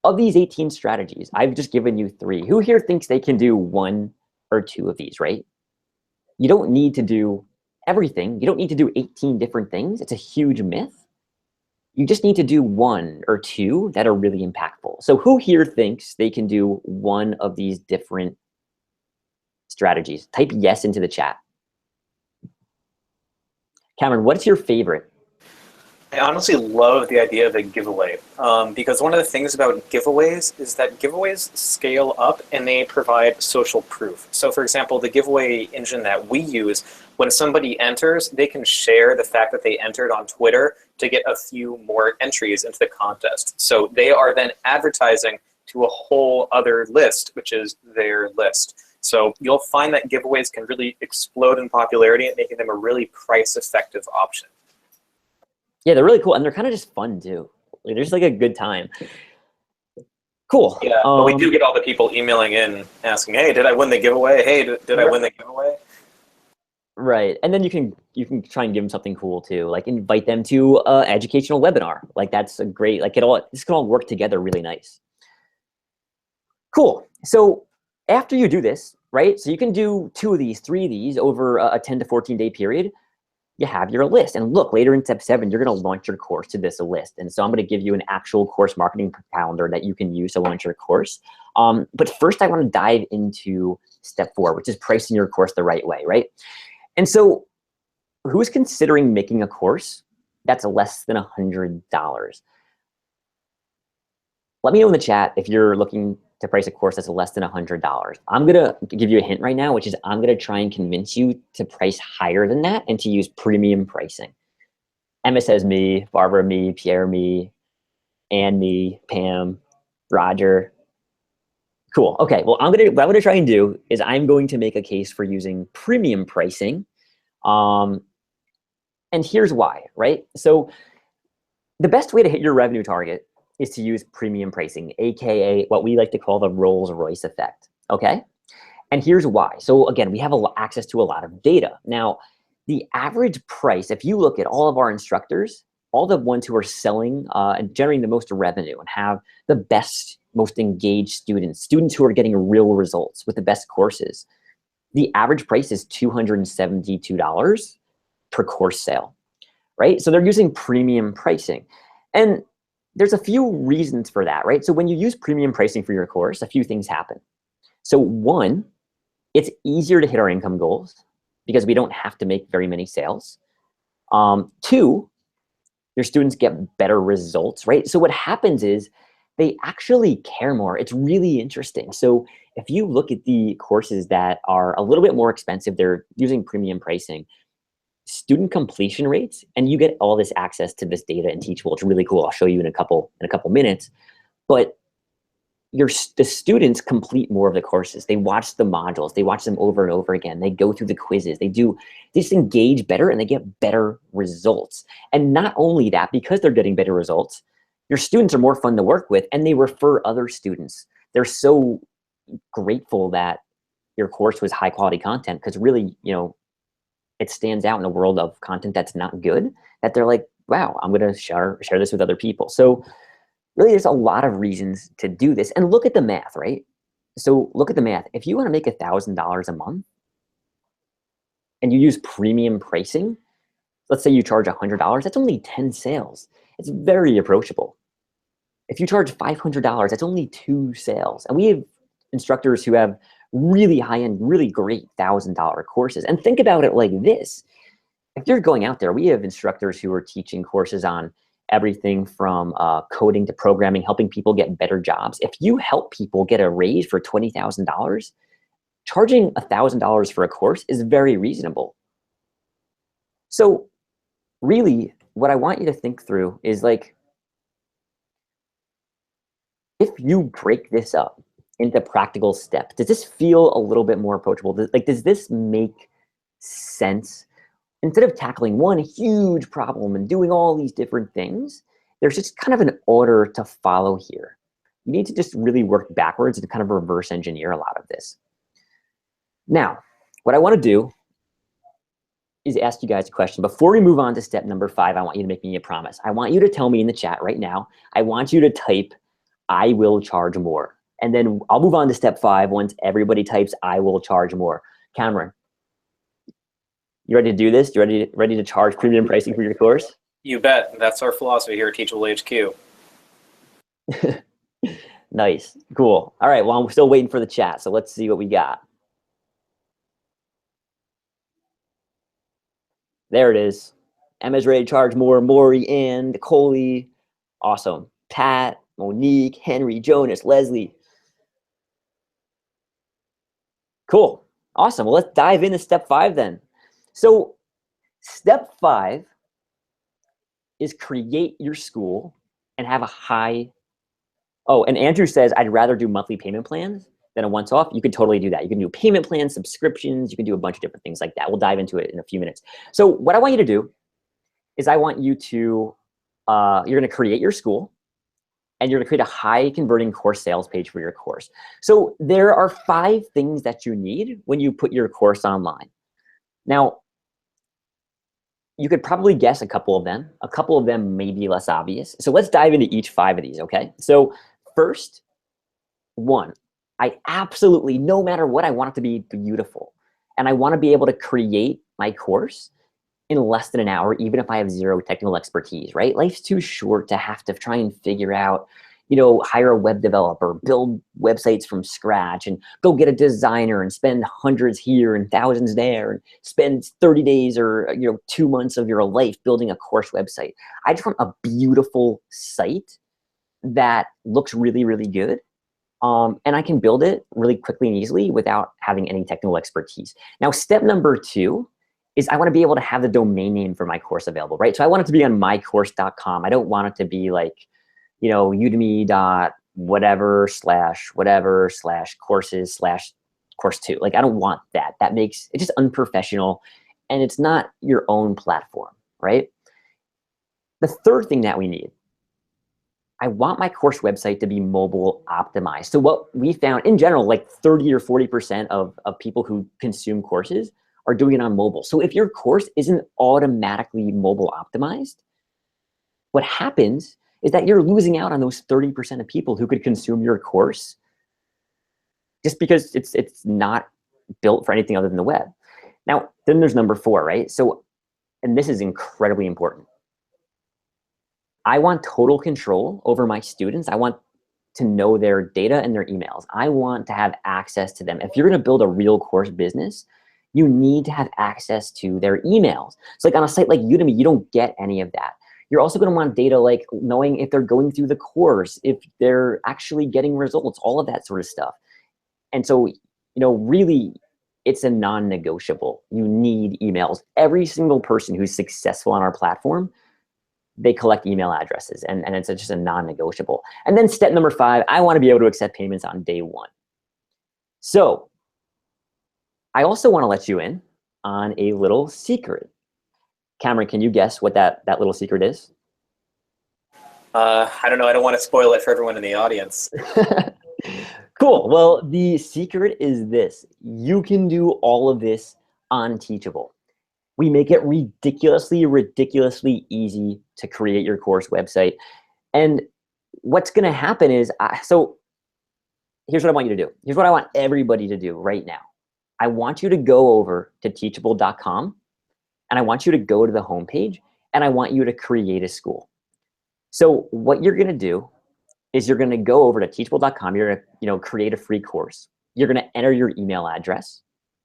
of these 18 strategies, I've just given you 3. Who here thinks they can do 1 or 2 of these, right? You don't need to do everything. You don't need to do 18 different things. It's a huge myth. You just need to do 1 or 2 that are really impactful. So who here thinks they can do 1 of these different strategies? Type yes into the chat. Cameron, what's your favorite? I honestly love the idea of a giveaway because one of the things about giveaways is that giveaways scale up and they provide social proof. So for example, the giveaway engine that we use when somebody enters, they can share the fact that they entered on Twitter to get a few more entries into the contest. So they are then advertising to a whole other list, which is their list. So you'll find that giveaways can really explode in popularity, making them a really price-effective option. Yeah, they're really cool, and they're kind of just fun too. Like, they're just like a good time. Cool. Yeah, but we do get all the people emailing in asking, hey, did I win the giveaway? Hey, did I win the giveaway? Right, and then you can try and give them something cool too, like invite them to an educational webinar. Like that's a great, like this can all work together really nice. Cool. So after you do this, right? So you can do 2 of these, 3 of these over a 10 to 14 day period. You have your list, and look, later in step 7, you're going to launch your course to this list. And so I'm going to give you an actual course marketing calendar that you can use to launch your course. But first, I want to dive into step 4, which is pricing your course the right way, right? And so who's considering making a course that's less than $100? Let me know in the chat if you're looking to price a course that's less than $100. I'm gonna give you a hint right now, which is I'm gonna try and convince you to price higher than that and to use premium pricing. Emma says me, Barbara me, Pierre me, Ann me, Pam, Roger. Cool. Okay. Well, what I'm gonna try and do is I'm going to make a case for using premium pricing. And here's why, right? So the best way to hit your revenue target is to use premium pricing, AKA what we like to call the Rolls-Royce effect, okay? And here's why. So again, we have access to a lot of data. Now, the average price, if you look at all of our instructors, all the ones who are selling and generating the most revenue and have the best, most engaged students who are getting real results with the best courses, the average price is $272 per course sale, right? So they're using premium pricing. And there's a few reasons for that, right? So when you use premium pricing for your course, a few things happen. So 1, it's easier to hit our income goals because we don't have to make very many sales. 2, your students get better results, right? So what happens is they actually care more. It's really interesting. So if you look at the courses that are a little bit more expensive, they're using premium pricing, student completion rates, and you get all this access to this data in Teachable. It's really cool. I'll show you in a couple minutes. But the students complete more of the courses. They watch the modules. They watch them over and over again. They go through the quizzes. They just engage better, and they get better results. And not only that, because they're getting better results, your students are more fun to work with, and they refer other students. They're so grateful that your course was high quality content, because really, it stands out in a world of content that's not good, that they're like, wow, I'm going to share this with other people. So really, there's a lot of reasons to do this. And look at the math, right? So look at the math. If you want to make $1,000 a month and you use premium pricing, let's say you charge $100, that's only 10 sales. It's very approachable. If you charge $500, that's only 2 sales. And we have instructors who have really high-end, really great $1,000 courses. And think about it like this. If you're going out there, we have instructors who are teaching courses on everything from coding to programming, helping people get better jobs. If you help people get a raise for $20,000, charging $1,000 for a course is very reasonable. So really, what I want you to think through is, like, if you break this up into practical steps, does this feel a little bit more approachable? Does this make sense? Instead of tackling one huge problem and doing all these different things, there's just kind of an order to follow here. You need to just really work backwards and kind of reverse engineer a lot of this. Now, what I want to do is ask you guys a question. Before we move on to step number 5, I want you to make me a promise. I want you to tell me in the chat right now, I want you to type, I will charge more. And then I'll move on to step 5 once everybody types, I will charge more. Cameron, you ready to do this? You ready to charge premium pricing for your course? You bet. That's our philosophy here at Teachable HQ. Nice. Cool. All right. Well, I'm still waiting for the chat, so let's see what we got. There it is. Emma's ready to charge more. Maury, Ann, Coley. Awesome. Pat, Monique, Henry, Jonas, Leslie. Cool. Awesome. Well, let's dive into step 5 then. So step 5 is create your school and have a high. Oh, and Andrew says, I'd rather do monthly payment plans than a once-off. You could totally do that. You can do payment plans, subscriptions. You can do a bunch of different things like that. We'll dive into it in a few minutes. So what I want you to do is I want you to, you're going to create your school, and you're going to create a high converting course sales page for your course. So there are 5 things that you need when you put your course online. Now, you could probably guess a couple of them. A couple of them may be less obvious. So let's dive into each 5 of these, okay? So first, 1, I absolutely, no matter what, I want it to be beautiful. And I want to be able to create my course in less than an hour, even if I have 0 technical expertise, right? Life's too short to have to try and figure out, hire a web developer, build websites from scratch, and go get a designer and spend hundreds here and thousands there, and spend 30 days or 2 months of your life building a course website. I just want a beautiful site that looks really, really good. And I can build it really quickly and easily without having any technical expertise. Now, step number 2 is I want to be able to have the domain name for my course available, right? So I want it to be on mycourse.com. I don't want it to be like, udemy.whatever/courses/course2. Like, I don't want that. That makes it just unprofessional, and it's not your own platform, right? The third thing that we need, I want my course website to be mobile optimized. So what we found in general, like 30 or 40% of people who consume courses are doing it on mobile. So if your course isn't automatically mobile optimized, what happens is that you're losing out on those 30% of people who could consume your course just because it's not built for anything other than the web. Now, then there's number 4, right? So, and this is incredibly important. I want total control over my students. I want to know their data and their emails. I want to have access to them. If you're going to build a real course business, you need to have access to their emails. So like on a site like Udemy, you don't get any of that. You're also going to want data like knowing if they're going through the course, if they're actually getting results, all of that sort of stuff. And so, really, it's a non-negotiable. You need emails. Every single person who's successful on our platform, they collect email addresses, and it's just a non-negotiable. And then step number 5, I want to be able to accept payments on day 1. So I also want to let you in on a little secret. Cameron, can you guess what that little secret is? I don't know. I don't want to spoil it for everyone in the audience. Cool. Well, the secret is this. You can do all of this on Teachable. We make it ridiculously, ridiculously easy to create your course website. And what's going to happen is, so here's what I want you to do. Here's what I want everybody to do right now. I want you to go over to teachable.com, and I want you to go to the homepage, and I want you to create a school. So what you're going to do is you're going to go over to teachable.com. You're going to create a free course. You're going to enter your email address,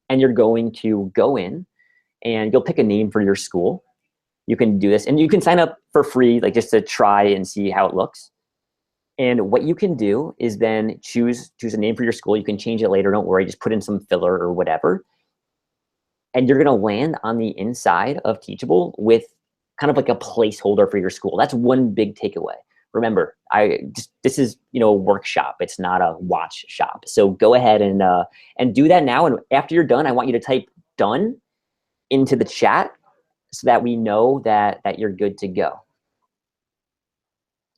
and you're going to go in, and you'll pick a name for your school. You can do this, and you can sign up for free, like just to try and see how it looks. And what you can do is then choose a name for your school. You can change it later. Don't worry. Just put in some filler or whatever. And you're going to land on the inside of Teachable with kind of like a placeholder for your school. That's one big takeaway. Remember, this is a workshop. It's not a watch shop. So go ahead and do that now. And after you're done, I want you to type "done" into the chat so that we know that you're good to go.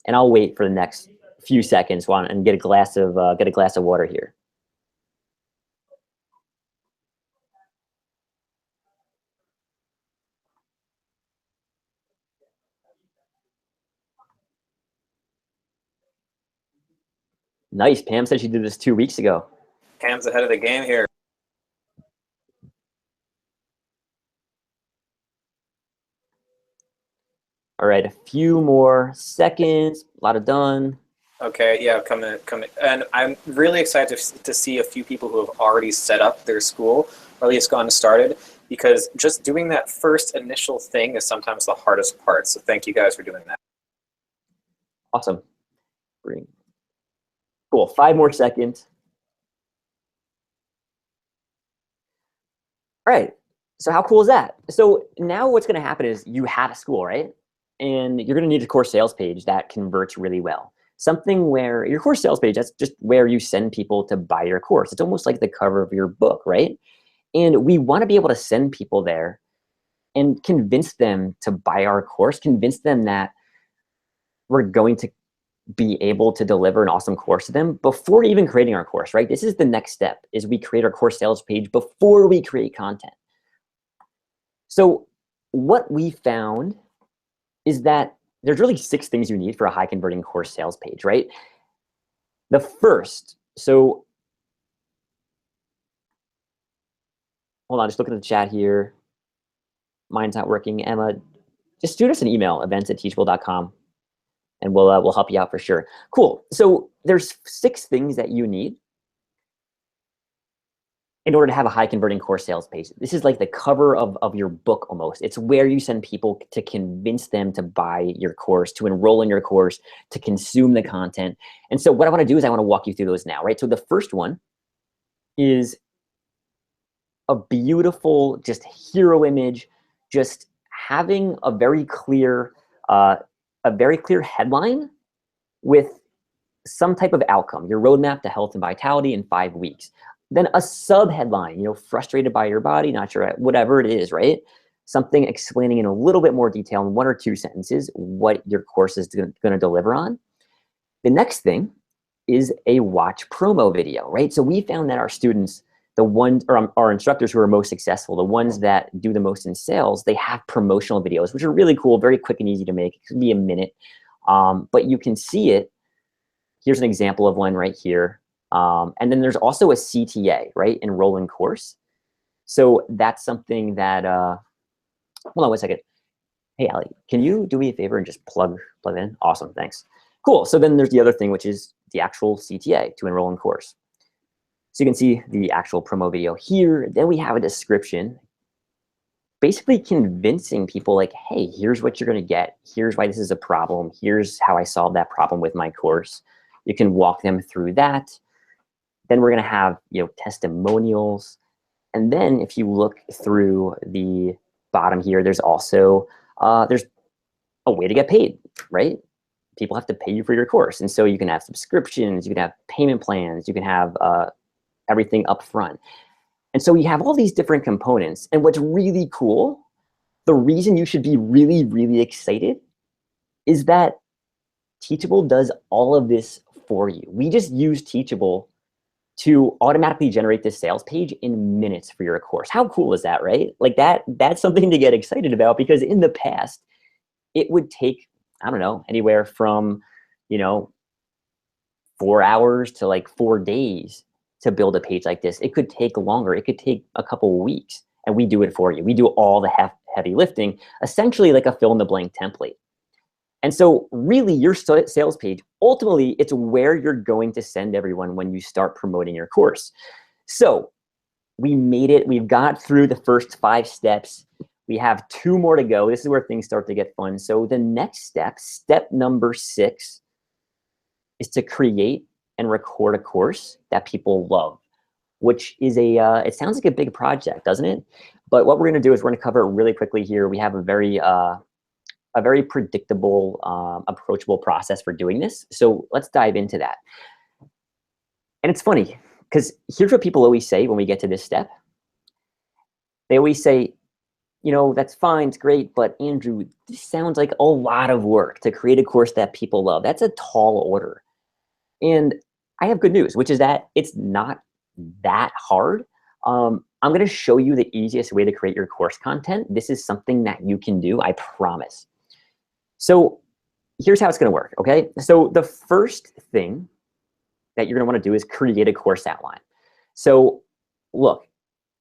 And I'll wait for the next few seconds and get a glass of water here. Nice. Pam said she did this 2 weeks ago. Pam's ahead of the game here. All right, a few more seconds. A lot of done. Okay, yeah, come in. And I'm really excited to see a few people who have already set up their school, or at least gotten started, because just doing that first initial thing is sometimes the hardest part. So thank you guys for doing that. Awesome. Great. Cool. 5 more seconds. All right. So how cool is that? So now what's going to happen is you have a school, right? And you're going to need a course sales page that converts really well. Something where your course sales page, that's just where you send people to buy your course. It's almost like the cover of your book, right? And we want to be able to send people there and convince them to buy our course, convince them that we're going to be able to deliver an awesome course to them before even creating our course, right? This is the next step, is we create our course sales page before we create content. So what we found is that there's really 6 things you need for a high converting course sales page, right? The first, so hold on, just look at the chat here. Mine's not working. Emma, just shoot us an email, events@teachable.com, and we'll help you out for sure. Cool. So there's 6 things that you need in order to have a high converting course sales page. This is like the cover of your book almost. It's where you send people to convince them to buy your course, to enroll in your course, to consume the content. And so what I want to do is I want to walk you through those now, right? So the first one is a beautiful, just hero image, just having a very clear headline with some type of outcome, your roadmap to health and vitality in 5 weeks. Then a sub headline, frustrated by your body, not sure, whatever it is, right? Something explaining in a little bit more detail in 1 or 2 sentences what your course is going to deliver on. The next thing is a watch promo video, right? So we found that our students, the ones, or our instructors who are most successful, the ones that do the most in sales, they have promotional videos, which are really cool, very quick and easy to make. It could be a minute, but you can see it. Here's an example of one right here. And then there's also a CTA, right? Enroll in course. So that's something that, hold on 1 second. Hey, Ali, can you do me a favor and just plug in? Awesome, thanks. Cool, so then there's the other thing, which is the actual CTA, to enroll in course. So you can see the actual promo video here. Then we have a description, basically convincing people like, hey, here's what you're gonna get. Here's why this is a problem. Here's how I solved that problem with my course. You can walk them through that. Then we're gonna have testimonials. And then if you look through the bottom here, there's also, there's a way to get paid, right? People have to pay you for your course. And so you can have subscriptions, you can have payment plans, you can have everything up front. And so you have all these different components. And what's really cool, the reason you should be really, really excited is that Teachable does all of this for you. We just use Teachable to automatically generate this sales page in minutes for your course. How cool is that, right? Like that's something to get excited about, because in the past, it would take, I don't know, anywhere from, 4 hours to like 4 days to build a page like this. It could take longer. It could take a couple of weeks, and we do it for you. We do all the heavy lifting, essentially like a fill in the blank template. And so really your sales page, ultimately, it's where you're going to send everyone when you start promoting your course. So we made it. We've got through the first 5 steps. We have 2 more to go. This is where things start to get fun. So the next step, step number 6, is to create and record a course that people love, which is it sounds like a big project, doesn't it? But what we're gonna do is we're gonna cover it really quickly here. We have a very predictable, approachable process for doing this. So let's dive into that. And it's funny, because here's what people always say when we get to this step. They always say, that's fine, it's great, but Andrew, this sounds like a lot of work to create a course that people love. That's a tall order. And I have good news, which is that it's not that hard. I'm gonna show you the easiest way to create your course content. This is something that you can do, I promise. So here's how it's gonna work, okay? So the first thing that you're gonna wanna do is create a course outline. So look,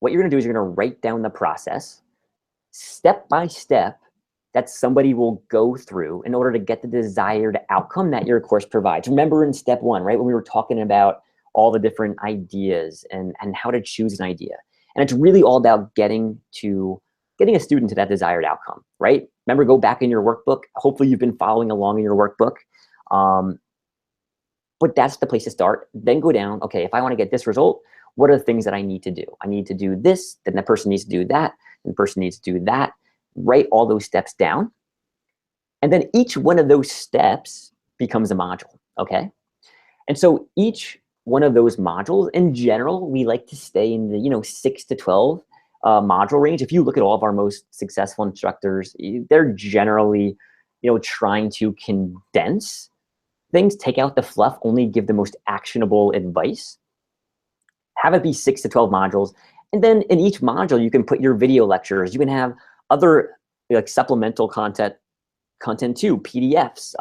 what you're gonna do is you're gonna write down the process, step by step, that somebody will go through in order to get the desired outcome that your course provides. Remember in step 1, right, when we were talking about all the different ideas and how to choose an idea. And it's really all about getting a student to that desired outcome, right? Remember, go back in your workbook. Hopefully you've been following along in your workbook. But that's the place to start. Then go down, okay, if I wanna get this result, what are the things that I need to do? I need to do this, then the person needs to do that, and the person needs to do that. Write all those steps down. And then each one of those steps becomes a module, okay? And so each one of those modules, in general, we like to stay in the 6 to 12 module range. If you look at all of our most successful instructors, they're generally trying to condense things, take out the fluff, only give the most actionable advice. Have it be 6 to 12 modules. And then in each module, you can put your video lectures. You can have other like supplemental content too, PDFs,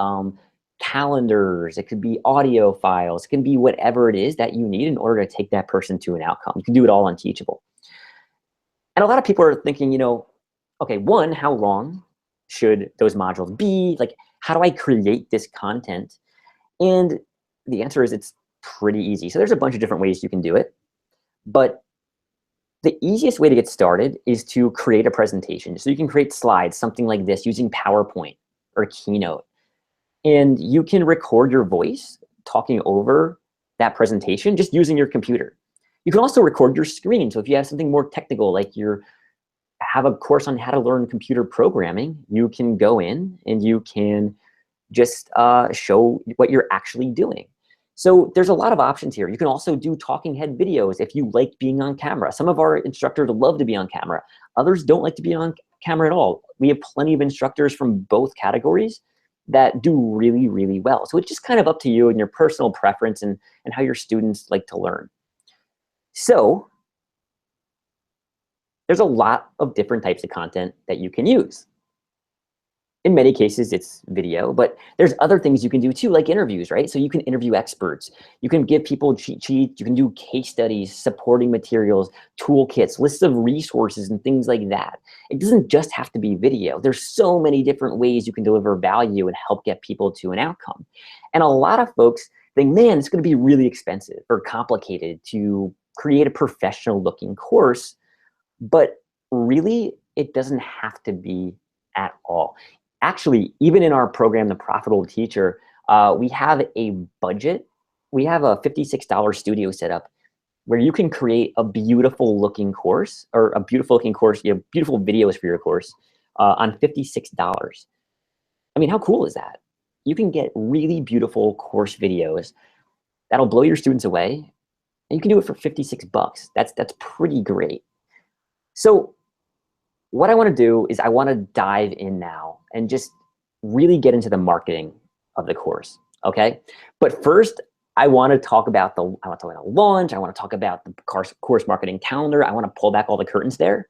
calendars. It could be audio files. It can be whatever it is that you need in order to take that person to an outcome. You can do it all on Teachable. And a lot of people are thinking, okay, one, how long should those modules be? Like, how do I create this content? And the answer is it's pretty easy. So there's a bunch of different ways you can do it. But the easiest way to get started is to create a presentation. So you can create slides, something like this, using PowerPoint or Keynote. And you can record your voice talking over that presentation just using your computer. You can also record your screen. So if you have something more technical, like you have a course on how to learn computer programming, you can go in and you can just show what you're actually doing. So there's a lot of options here. You can also do talking head videos if you like being on camera. Some of our instructors love to be on camera. Others don't like to be on camera at all. We have plenty of instructors from both categories that do really, really well. So it's just kind of up to you and your personal preference and how your students like to learn. So there's a lot of different types of content that you can use. In many cases, it's video, but there's other things you can do too, like interviews, right? So you can interview experts. You can give people cheat sheets. You can do case studies, supporting materials, toolkits, lists of resources, and things like that. It doesn't just have to be video. There's so many different ways you can deliver value and help get people to an outcome. And a lot of folks think, man, it's going to be really expensive or complicated to create a professional looking course, but really, it doesn't have to be at all. Actually, even in our program, The Profitable Teacher, we have a budget. We have a $56 studio set up where you can create a beautiful looking course or a beautiful looking course, beautiful videos for your course on $56. I mean, how cool is that? You can get really beautiful course videos that'll blow your students away, and you can do it for $56. That's pretty great. So what I want to do is I want to dive in now and just really get into the marketing of the course, okay? But first, I want to talk about the launch. I want to talk about the course marketing calendar. I want to pull back all the curtains there.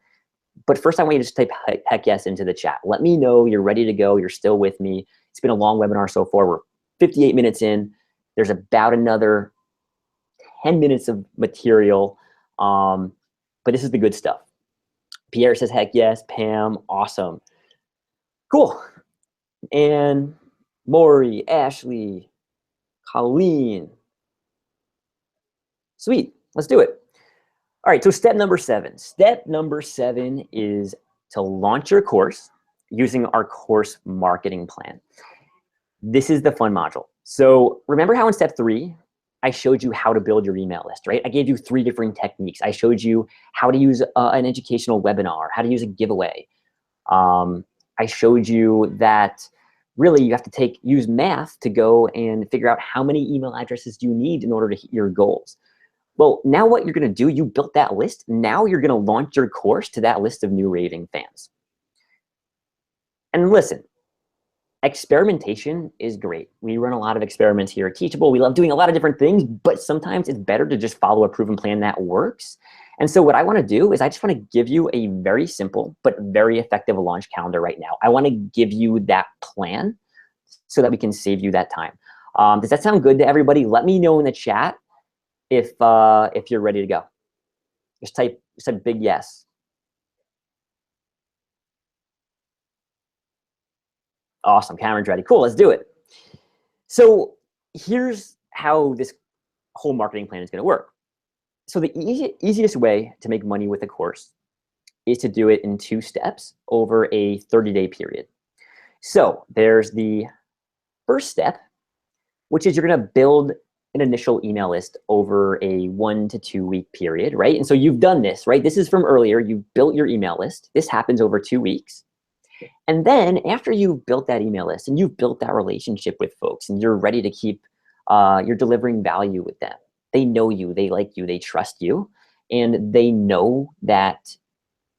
But first, I want you to just type heck yes into the chat. Let me know you're ready to go. You're still with me. It's been a long webinar so far. We're 58 minutes in. There's about another 10 minutes of material, but this is the good stuff. Pierre says, heck yes. Pam, awesome. Cool. And Maury, Ashley, Colleen. Sweet. Let's do it. All right, so step number 7. Step number 7 is to launch your course using our course marketing plan. This is the fun module. So remember how in step 3, I showed you how to build your email list, right? I gave you 3 different techniques. I showed you how to use an educational webinar, how to use a giveaway. I showed you that really you have to use math to go and figure out how many email addresses do you need in order to hit your goals. Well, now what you're going to do, you built that list. Now you're going to launch your course to that list of new raving fans. And listen, experimentation is great. We run a lot of experiments here at Teachable. We love doing a lot of different things, but sometimes it's better to just follow a proven plan that works. And so what I want to do is I just want to give you a very simple but very effective launch calendar right now. I want to give you that plan so that we can save you that time. Does that sound good to everybody? Let me know in the chat if you're ready to go. Just type big yes. Awesome, Cameron's ready. Cool, let's do it. So here's how this whole marketing plan is going to work. So the easiest way to make money with a course is to do it in 2 steps over a 30-day period. So there's the first step, which is you're going to build an initial email list over a 1 to 2 week period, right? And so you've done this, right? This is from earlier. You built your email list. This happens over 2 weeks. And then after you've built that email list and you've built that relationship with folks and you're ready to keep, you're delivering value with them. They know you, they like you, they trust you, and they know that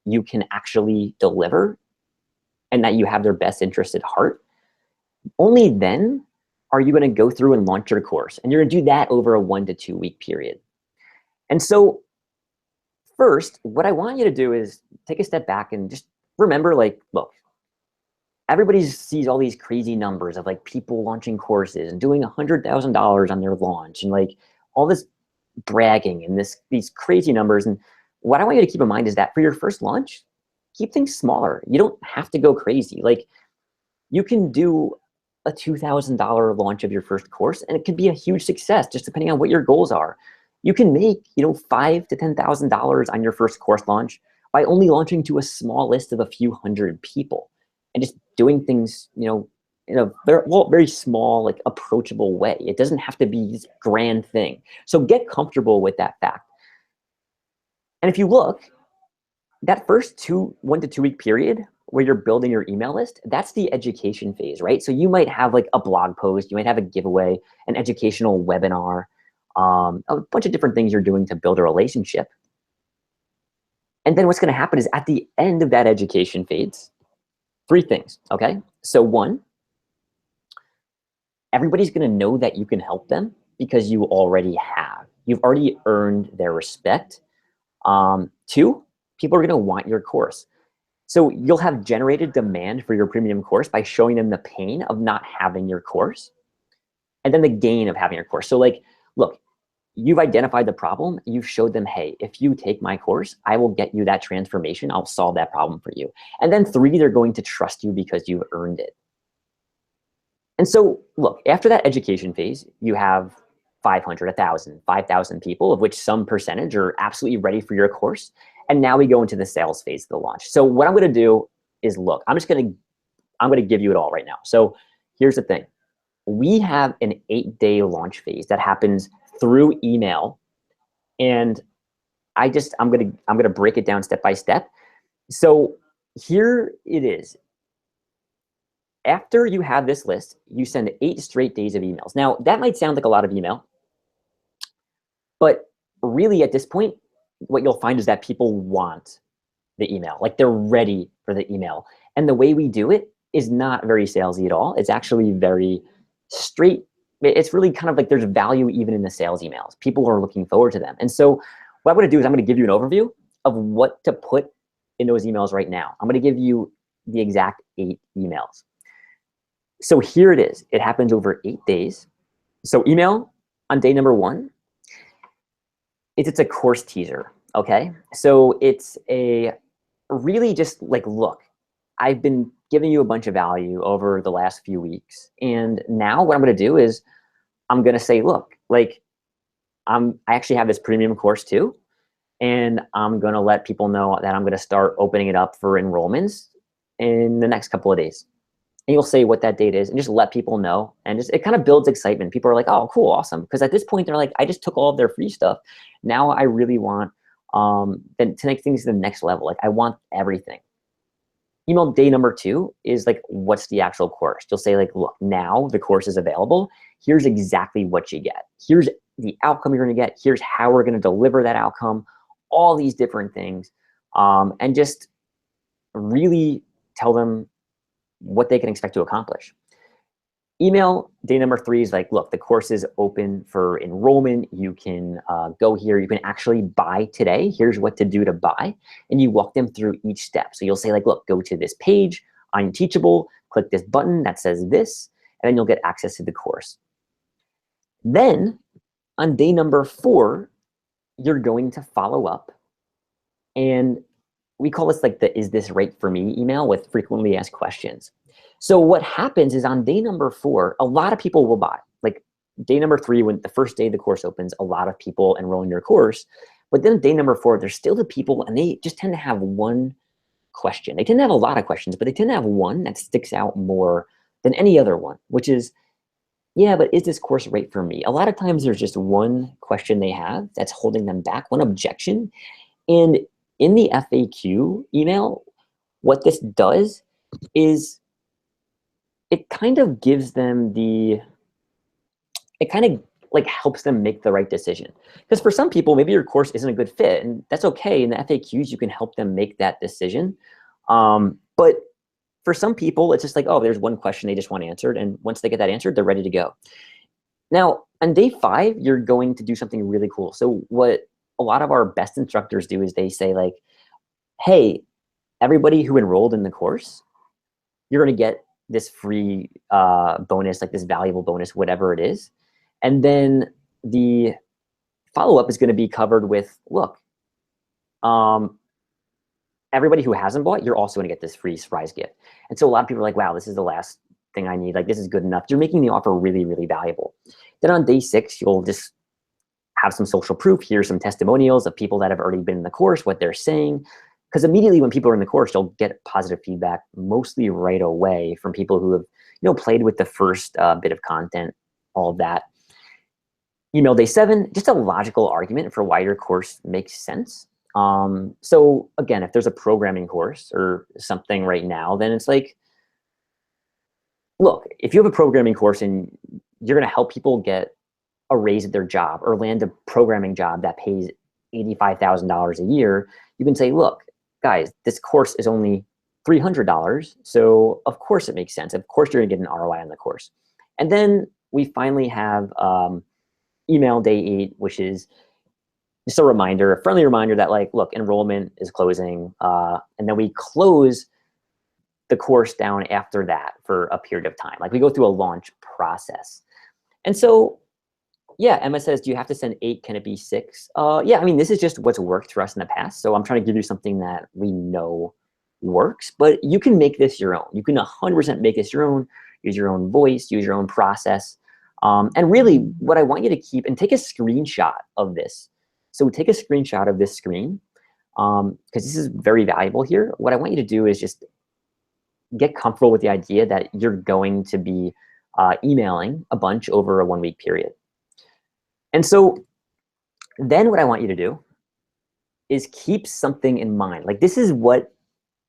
you can actually deliver and that you have their best interest at heart. Only then are you going to go through and launch your course. And you're going to do that over a 1 to 2 week period. And so first, what I want you to do is take a step back and just remember, like, look, everybody sees all these crazy numbers of like people launching courses and doing $100,000 on their launch and like all this bragging and these crazy numbers. And what I want you to keep in mind is that for your first launch, keep things smaller. You don't have to go crazy. Like, you can do a $2,000 launch of your first course, and it could be a huge success just depending on what your goals are. You can make, $5,000 to $10,000 on your first course launch by only launching to a small list of a few hundred people and just doing things, in a very small, like approachable way. It doesn't have to be this grand thing. So get comfortable with that fact. And if you look, that first 1 to 2 week period where you're building your email list, that's the education phase, right? So you might have like a blog post, you might have a giveaway, an educational webinar, a bunch of different things you're doing to build a relationship. And then what's going to happen is at the end of that education phase, 3 things, okay? So 1, everybody's going to know that you can help them because you already have. You've already earned their respect. 2, people are going to want your course. So you'll have generated demand for your premium course by showing them the pain of not having your course and then the gain of having your course. So like, look, you've identified the problem. You've showed them, hey, if you take my course, I will get you that transformation. I'll solve that problem for you. And then 3, they're going to trust you because you've earned it. And so look, after that education phase, you have 500, 1,000, 5,000 people, of which some percentage are absolutely ready for your course. And now we go into the sales phase of the launch. So what I'm going to do is, look, I'm going to give you it all right now. So here's the thing. We have an 8-day launch phase that happens through email. And I'm going to break it down step by step. So here it is. After you have this list, you send 8 straight days of emails. Now, that might sound like a lot of email, but really at this point, what you'll find is that people want the email. Like, they're ready for the email. And the way we do it is not very salesy at all. It's actually very straight. It's really kind of like there's value even in the sales emails. People are looking forward to them. And so what I'm going to do is I'm going to give you an overview of what to put in those emails right now. I'm going to give you the exact 8 emails. So here it is. It happens over 8 days. So email on day number 1, it's a course teaser, okay? So it's a really just like, look, I've been giving you a bunch of value over the last few weeks. And now what I'm going to do is I'm going to say, look, like, I actually have this premium course too. And I'm going to let people know that I'm going to start opening it up for enrollments in the next couple of days. And you'll say what that date is and just let people know. And just, it kind of builds excitement. People are like, oh, cool, awesome. Because at this point, they're like, I just took all of their free stuff. Now I really want to take things to the next level. Like, I want everything. Email day number 2 is like, what's the actual course? You'll say, like, look, now the course is available. Here's exactly what you get. Here's the outcome you're going to get. Here's how we're going to deliver that outcome. All these different things. And just really tell them what they can expect to accomplish. Email day number 3 is like, look, the course is open for enrollment. You can go here. You can actually buy today. Here's what to do to buy. And you walk them through each step. So you'll say, like, look, go to this page on Teachable, click this button that says this, and then you'll get access to the course. Then on day number 4, you're going to follow up. And we call this like the "is this right for me" email with frequently asked questions. So what happens is on day number 4, a lot of people will buy. Like, day number 3, when the first day the course opens, a lot of people enroll in your course. But then day number 4, there's still the people, and they just tend to have one question. They tend to have a lot of questions, but they tend to have one that sticks out more than any other one, which is, yeah, but is this course right for me? A lot of times there's just one question they have that's holding them back, one objection. And in the FAQ email, what this does is it kind of gives them it kind of like helps them make the right decision. Because for some people, maybe your course isn't a good fit, and that's okay. In the FAQs, you can help them make that decision. But for some people, it's just like, oh, there's one question they just want answered. And once they get that answered, they're ready to go. Now, on day 5, you're going to do something really cool. So what a lot of our best instructors do is they say like, hey, everybody who enrolled in the course, you're going to get this free bonus, like this valuable bonus, whatever it is. And then the follow-up is going to be covered with, look, everybody who hasn't bought, you're also going to get this free surprise gift. And so a lot of people are like, wow, this is the last thing I need. Like, this is good enough. You're making the offer really, really valuable. Then on day 6, you'll just have some social proof. Here's some testimonials of people that have already been in the course, what they're saying. Because immediately when people are in the course, you'll get positive feedback mostly right away from people who have, played with the first bit of content, all of that. Email day 7, just a logical argument for why your course makes sense. So again, if there's a programming course or something right now, then it's like, look, if you have a programming course and you're going to help people get a raise at their job or land a programming job that pays $85,000 a year, you can say, look, guys, this course is only $300. So of course it makes sense. Of course you're going to get an ROI on the course. And then we finally have email day 8, which is just a reminder, a friendly reminder that like, look, enrollment is closing. And then we close the course down after that for a period of time. Like we go through a launch process. And so, yeah, Emma says, do you have to send 8? Can it be 6? Yeah, I mean, this is just what's worked for us in the past. So I'm trying to give you something that we know works, but you can make this your own. You can 100% make this your own, use your own voice, use your own process. And really what I want you to keep, and take a screenshot of this. So take a screenshot of this screen, because this is very valuable here. What I want you to do is just get comfortable with the idea that you're going to be emailing a bunch over a 1-week period. And so then what I want you to do is keep something in mind. Like this is what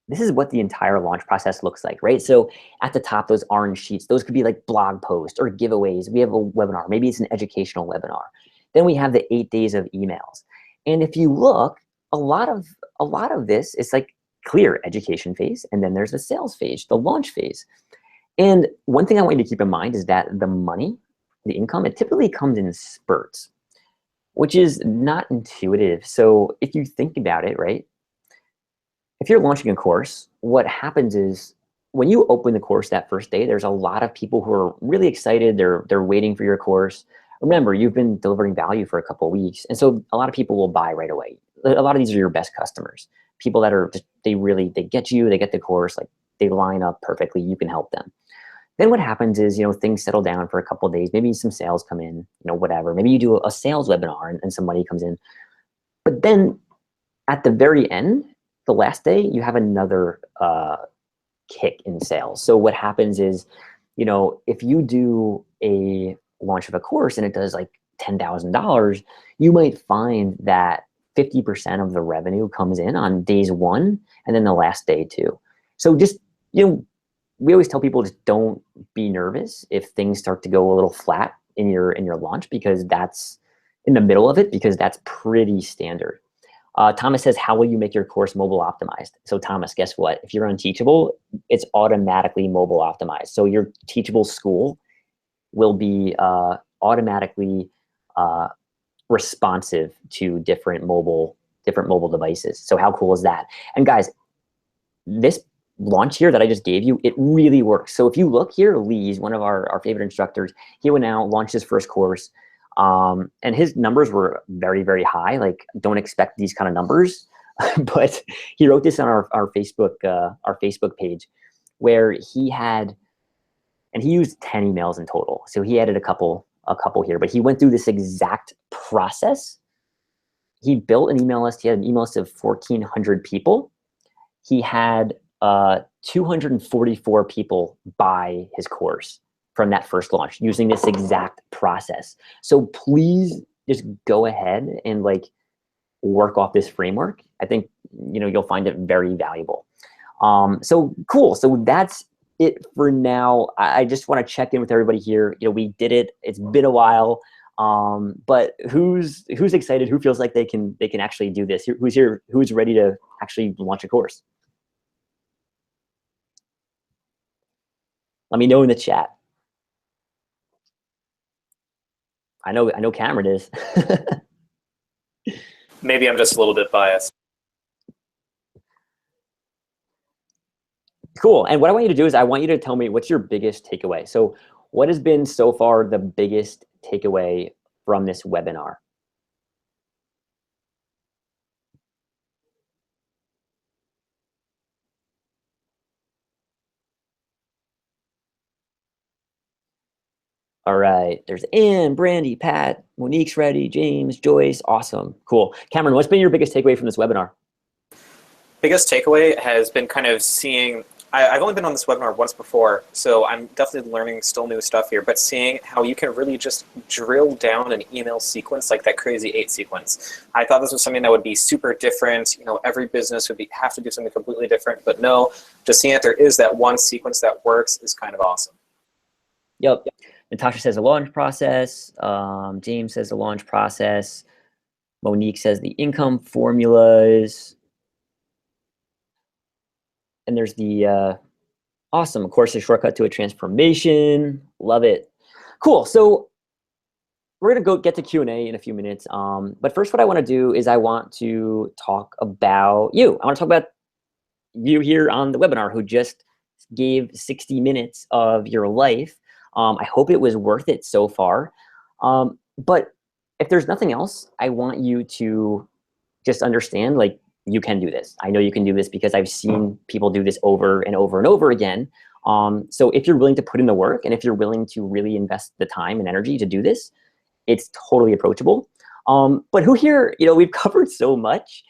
the entire launch process looks like, right? So at the top, those orange sheets, those could be like blog posts or giveaways. We have a webinar, maybe it's an educational webinar. Then we have the 8 days of emails. And if you look, a lot of this is like clear education phase, and then there's the sales phase, the launch phase. And one thing I want you to keep in mind is that the money, the income, it typically comes in spurts, which is not intuitive. So if you think about it, right? If you're launching a course, what happens is when you open the course that first day, there's a lot of people who are really excited. They're waiting for your course. Remember, you've been delivering value for a couple of weeks. And so a lot of people will buy right away. A lot of these are your best customers. People that are just, they get you, they get the course, like they line up perfectly, you can help them. Then what happens is, things settle down for a couple of days, maybe some sales come in, whatever. Maybe you do a sales webinar and some money comes in. But then at the very end, the last day, you have another kick in sales. So what happens is, if you do a launch of a course and it does like $10,000, you might find that 50% of the revenue comes in on days 1 and then the last day 2. So just, we always tell people, just don't be nervous if things start to go a little flat in your launch, because that's in the middle of it, because that's pretty standard. Thomas says, how will you make your course mobile optimized? So Thomas, guess what? If you're on Teachable, it's automatically mobile optimized. So your Teachable school will be automatically responsive to different mobile devices. So how cool is that? And guys, this launch here that I just gave you, it really works. So if you look here, Lee's one of our favorite instructors. He went out, launched his first course. And his numbers were very, very high. Like, don't expect these kind of numbers. But he wrote this on our Facebook page, where he had, and he used 10 emails in total. So he added a couple here, but he went through this exact process. He built an email list. He had an email list of 1,400 people. He had 244 people buy his course from that first launch using this exact process. So please just go ahead and like work off this framework. I think, you know, you'll find it very valuable. So cool. So that's it for now. I just want to check in with everybody here. You know, we did it. It's been a while. But who's excited? Who feels like they can actually do this? Who's here? Who's ready to actually launch a course? Let me know in the chat. I know Cameron is. Maybe I'm just a little bit biased. Cool. And what I want you to do is I want you to tell me what's your biggest takeaway. So what has been so far the biggest takeaway from this webinar? All right, there's Ann, Brandy, Pat, Monique's ready, James, Joyce, awesome, cool. Cameron, what's been your biggest takeaway from this webinar? Biggest takeaway has been kind of seeing, I've only been on this webinar once before, so I'm definitely learning still new stuff here, but seeing how you can really just drill down an email sequence like that crazy 8 sequence. I thought this was something that would be super different. You know, every business would have to do something completely different, but no, just seeing that there is that one sequence that works is kind of awesome. Yep. Natasha says the launch process. James says the launch process. Monique says the income formulas. And there's the awesome, of course, a shortcut to a transformation. Love it. Cool. So we're going to go get to Q&A in a few minutes. But first, what I want to do is I want to talk about you. I want to talk about you here on the webinar who just gave 60 minutes of your life. I hope it was worth it so far. But if there's nothing else, I want you to just understand, like, you can do this. I know you can do this because I've seen people do this over and over and over again. So if you're willing to put in the work and if you're willing to really invest the time and energy to do this, it's totally approachable. But who here, you know, we've covered so much.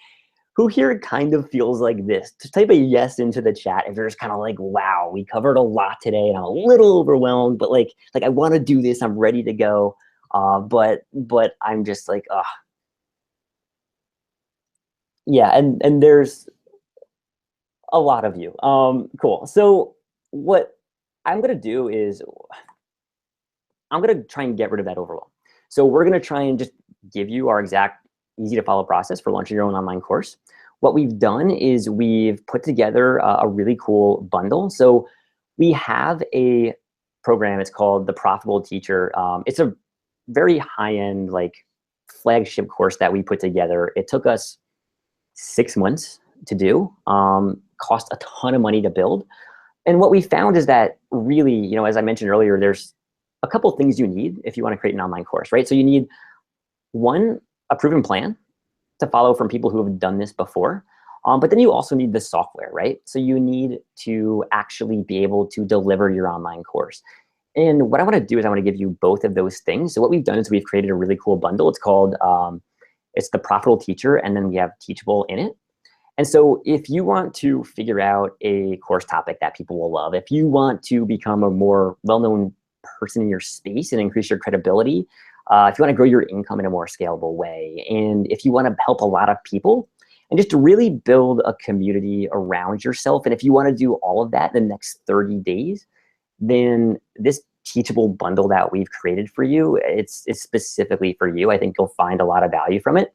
Who here kind of feels like this? Just type a yes into the chat if you're just kind of like, wow, we covered a lot today and I'm a little overwhelmed, but like I want to do this, I'm ready to go. But I'm just like, yeah, and there's a lot of you. Cool. So what I'm gonna do is I'm gonna try and get rid of that overwhelm. So we're gonna try and just give you our exact easy to follow process for launching your own online course. What we've done is we've put together a really cool bundle. So we have a program, it's called the Profitable Teacher. It's a very high-end, like, flagship course that we put together. It took us 6 months to do, cost a ton of money to build. And what we found is that really, you know, as I mentioned earlier, there's a couple things you need if you want to create an online course, right? So you need, one, a proven plan to follow from people who have done this before. But then you also need the software, right? So you need to actually be able to deliver your online course. And what I want to do is I want to give you both of those things. So what we've done is we've created a really cool bundle. It's called, it's the Profitable Teacher, and then we have Teachable in it. And so if you want to figure out a course topic that people will love, if you want to become a more well-known person in your space and increase your credibility, if you want to grow your income in a more scalable way, and if you want to help a lot of people and just to really build a community around yourself, and if you want to do all of that in the next 30 days, then this Teachable bundle that we've created for you, it's specifically for you. I think you'll find a lot of value from it.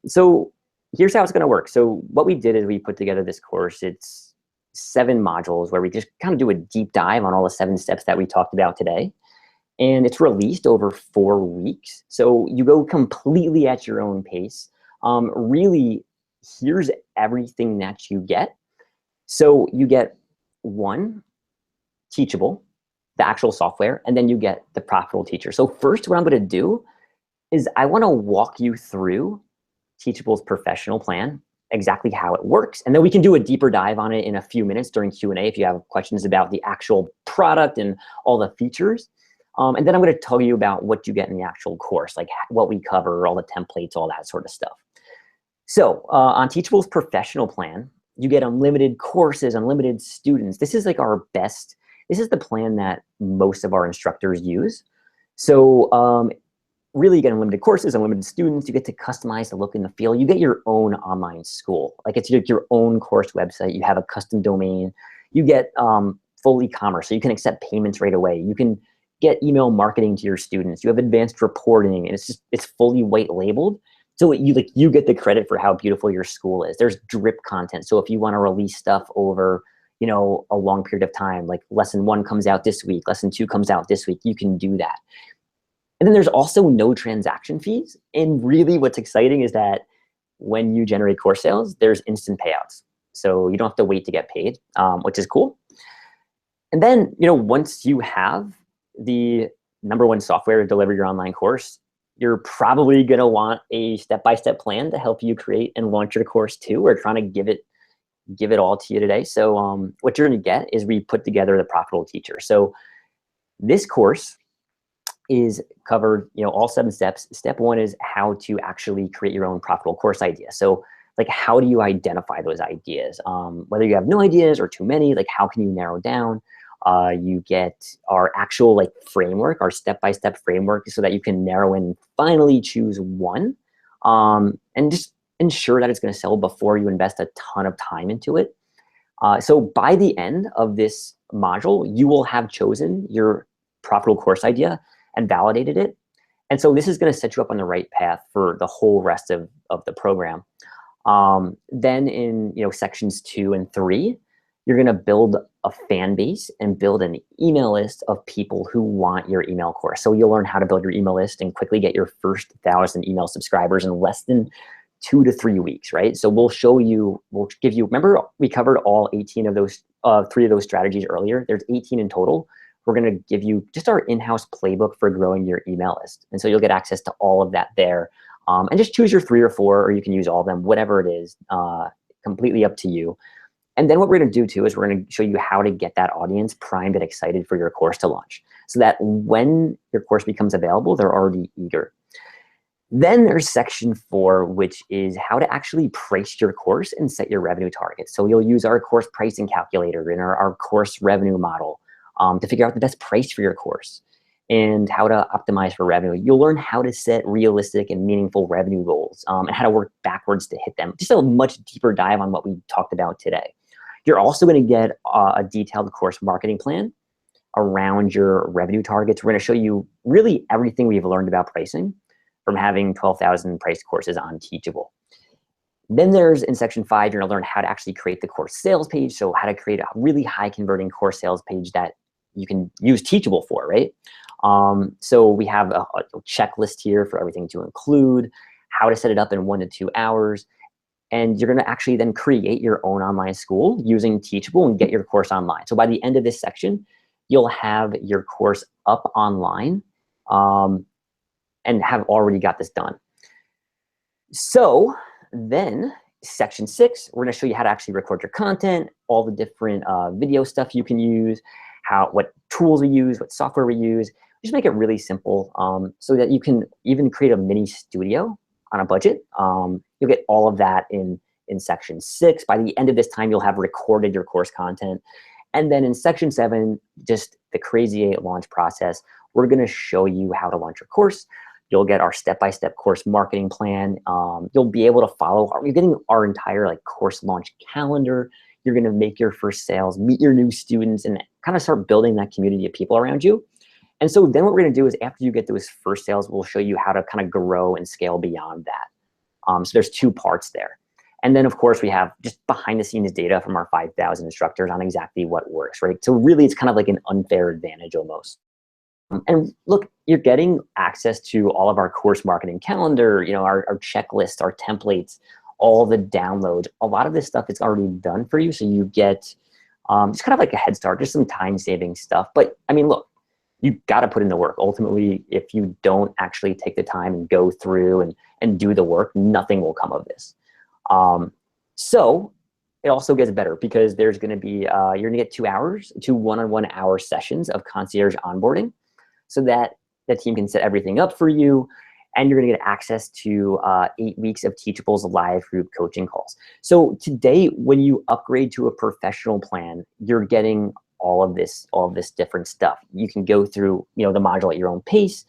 So here's how it's going to work. So what we did is we put together this course. It's 7 modules where we just kind of do a deep dive on all the 7 steps that we talked about today. And it's released over 4 weeks. So you go completely at your own pace. Really, here's everything that you get. So you get, 1, Teachable, the actual software, and then you get the Profitable Teacher. So first, what I'm going to do is I want to walk you through Teachable's professional plan, exactly how it works. And then we can do a deeper dive on it in a few minutes during Q&A if you have questions about the actual product and all the features. And then I'm going to tell you about what you get in the actual course, like what we cover, all the templates, all that sort of stuff. So on Teachable's professional plan, you get unlimited courses, unlimited students. This is like our best this is the plan that most of our instructors use. So really, you get unlimited courses, unlimited students. You get to customize the look and the feel. You get your own online school. Like it's your own course website. You have a custom domain. You get full e-commerce, so you can accept payments right away. You can get email marketing to your students. You have advanced reporting, and it's fully white labeled. So you get the credit for how beautiful your school is. There's drip content. So if you want to release stuff over, a long period of time, like lesson 1 comes out this week, lesson 2 comes out this week, you can do that. And then there's also no transaction fees. And really what's exciting is that when you generate course sales, there's instant payouts. So you don't have to wait to get paid, which is cool. And then, once you have the #1 software to deliver your online course, you're probably going to want a step-by-step plan to help you create and launch your course too. We're trying to give it all to you today. So what you're going to get is we put together the Profitable Teacher. So this course is covered, all 7 steps. Step 1 is how to actually create your own profitable course idea. So like, how do you identify those ideas? Whether you have no ideas or too many, like how can you narrow down? You get our actual framework, our step-by-step framework, so that you can narrow in and finally choose one, and just ensure that it's going to sell before you invest a ton of time into it. So by the end of this module, you will have chosen your profitable course idea and validated it. And so this is going to set you up on the right path for the whole rest of the program. Then in sections 2 and 3, you're going to build a fan base and build an email list of people who want your email course. So you'll learn how to build your email list and quickly get your first 1,000 email subscribers in less than 2 to 3 weeks, right? So we'll give you, remember we covered all 18 of those, 3 of those strategies earlier. There's 18 in total. We're going to give you just our in-house playbook for growing your email list. And so you'll get access to all of that there. And just choose your 3 or 4, or you can use all of them, whatever it is, completely up to you. And then what we're going to do too is we're going to show you how to get that audience primed and excited for your course to launch, so that when your course becomes available, they're already eager. Then there's section 4, which is how to actually price your course and set your revenue targets. So you'll use our course pricing calculator and our course revenue model to figure out the best price for your course and how to optimize for revenue. You'll learn how to set realistic and meaningful revenue goals and how to work backwards to hit them. Just a much deeper dive on what we talked about today. You're also going to get a detailed course marketing plan around your revenue targets. We're going to show you really everything we've learned about pricing from having 12,000 priced courses on Teachable. Then there's, in section 5, you're going to learn how to actually create the course sales page. So how to create a really high converting course sales page that you can use Teachable for, right? So we have a checklist here for everything to include, how to set it up in 1 to 2 hours. And you're going to actually then create your own online school using Teachable and get your course online. So by the end of this section, you'll have your course up online and have already got this done. So then section 6, we're going to show you how to actually record your content, all the different video stuff you can use, what tools we use, what software we use. Just make it really simple so that you can even create a mini studio on a budget. You'll get all of that in section 6. By the end of this time, you'll have recorded your course content. And then in section 7, just the Crazy 8 launch process, we're going to show you how to launch your course. You'll get our step-by-step course marketing plan. You'll be able to follow. You're getting our entire course launch calendar. You're going to make your first sales, meet your new students, and kind of start building that community of people around you. And so then what we're going to do is after you get those first sales, we'll show you how to kind of grow and scale beyond that. So there's 2 parts there. And then, of course, we have just behind-the-scenes data from our 5,000 instructors on exactly what works, right? So really, it's kind of like an unfair advantage almost. And look, you're getting access to all of our course marketing calendar, our checklists, our templates, all the downloads. A lot of this stuff is already done for you, so you get just kind of like a head start, just some time-saving stuff. But, I mean, look, you've got to put in the work. Ultimately, if you don't actually take the time and go through and do the work, nothing will come of this. So it also gets better because there's going to be, you're going to get 2 one-on-one hour sessions of concierge onboarding so that the team can set everything up for you. And you're going to get access to 8 weeks of Teachable's live group coaching calls. So today, when you upgrade to a professional plan, you're getting all of this different stuff. You can go through, the module at your own pace,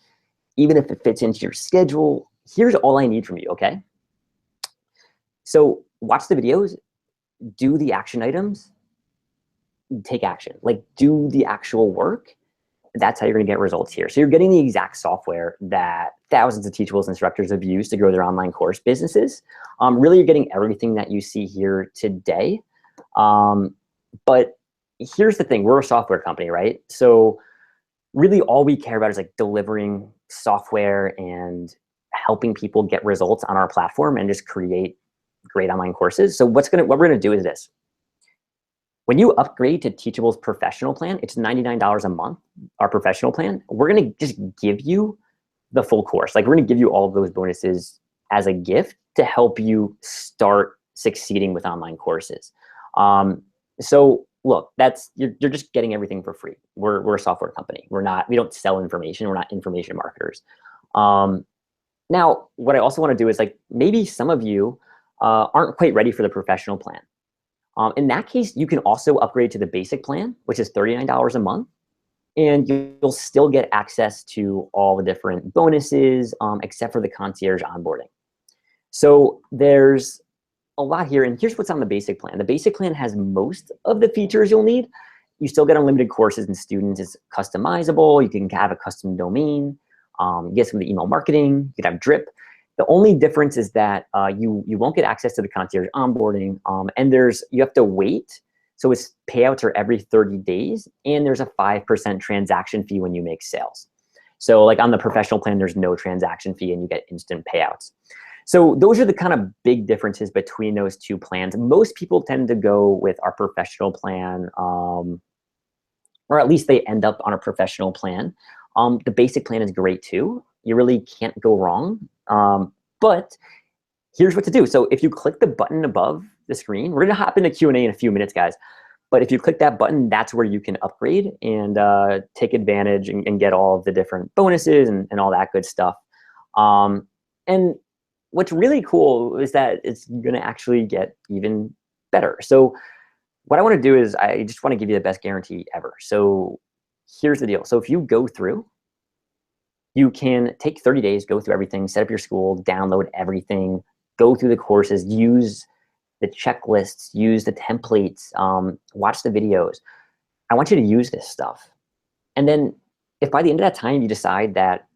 even if it fits into your schedule. Here's all I need from you, okay? So watch the videos, do the action items, take action. Like, do the actual work. That's how you're gonna get results here. So you're getting the exact software that thousands of Teachables instructors have used to grow their online course businesses. Really, you're getting everything that you see here today. But here's the thing, we're a software company, right? So really all we care about is like delivering software and helping people get results on our platform and just create great online courses. So what we're gonna do is this. When you upgrade to Teachable's professional plan, it's $99 a month, our professional plan. We're gonna just give you the full course. Like, we're gonna give you all of those bonuses as a gift to help you start succeeding with online courses. So look, you're just getting everything for free. We're a software company. We don't sell information. We're not information marketers. Now, what I also wanna do is, like, maybe some of you aren't quite ready for the professional plan. In that case, you can also upgrade to the basic plan, which is $39 a month, and you'll still get access to all the different bonuses, except for the concierge onboarding. So there's a lot here, and here's what's on the basic plan. The basic plan has most of the features you'll need. You still get unlimited courses and students. It's customizable. You can have a custom domain. You get some of the email marketing. You can have drip. The only difference is that you won't get access to the concierge onboarding, and you have to wait. So its payouts are every 30 days, and there's a 5% transaction fee when you make sales. So like on the professional plan, there's no transaction fee and you get instant payouts. So those are the kind of big differences between those two plans. Most people tend to go with our professional plan, or at least they end up on a professional plan. The basic plan is great too. You really can't go wrong. But here's what to do. So if you click the button above the screen, we're gonna hop into Q&A in a few minutes, guys. But if you click that button, that's where you can upgrade and take advantage and get all of the different bonuses and all that good stuff. And what's really cool is that it's gonna actually get even better. So what I wanna do is I just wanna give you the best guarantee ever. So here's the deal. So if you go through, you can take 30 days, go through everything, set up your school, download everything, go through the courses, use the checklists, use the templates, watch the videos. I want you to use this stuff. And then if by the end of that time you decide that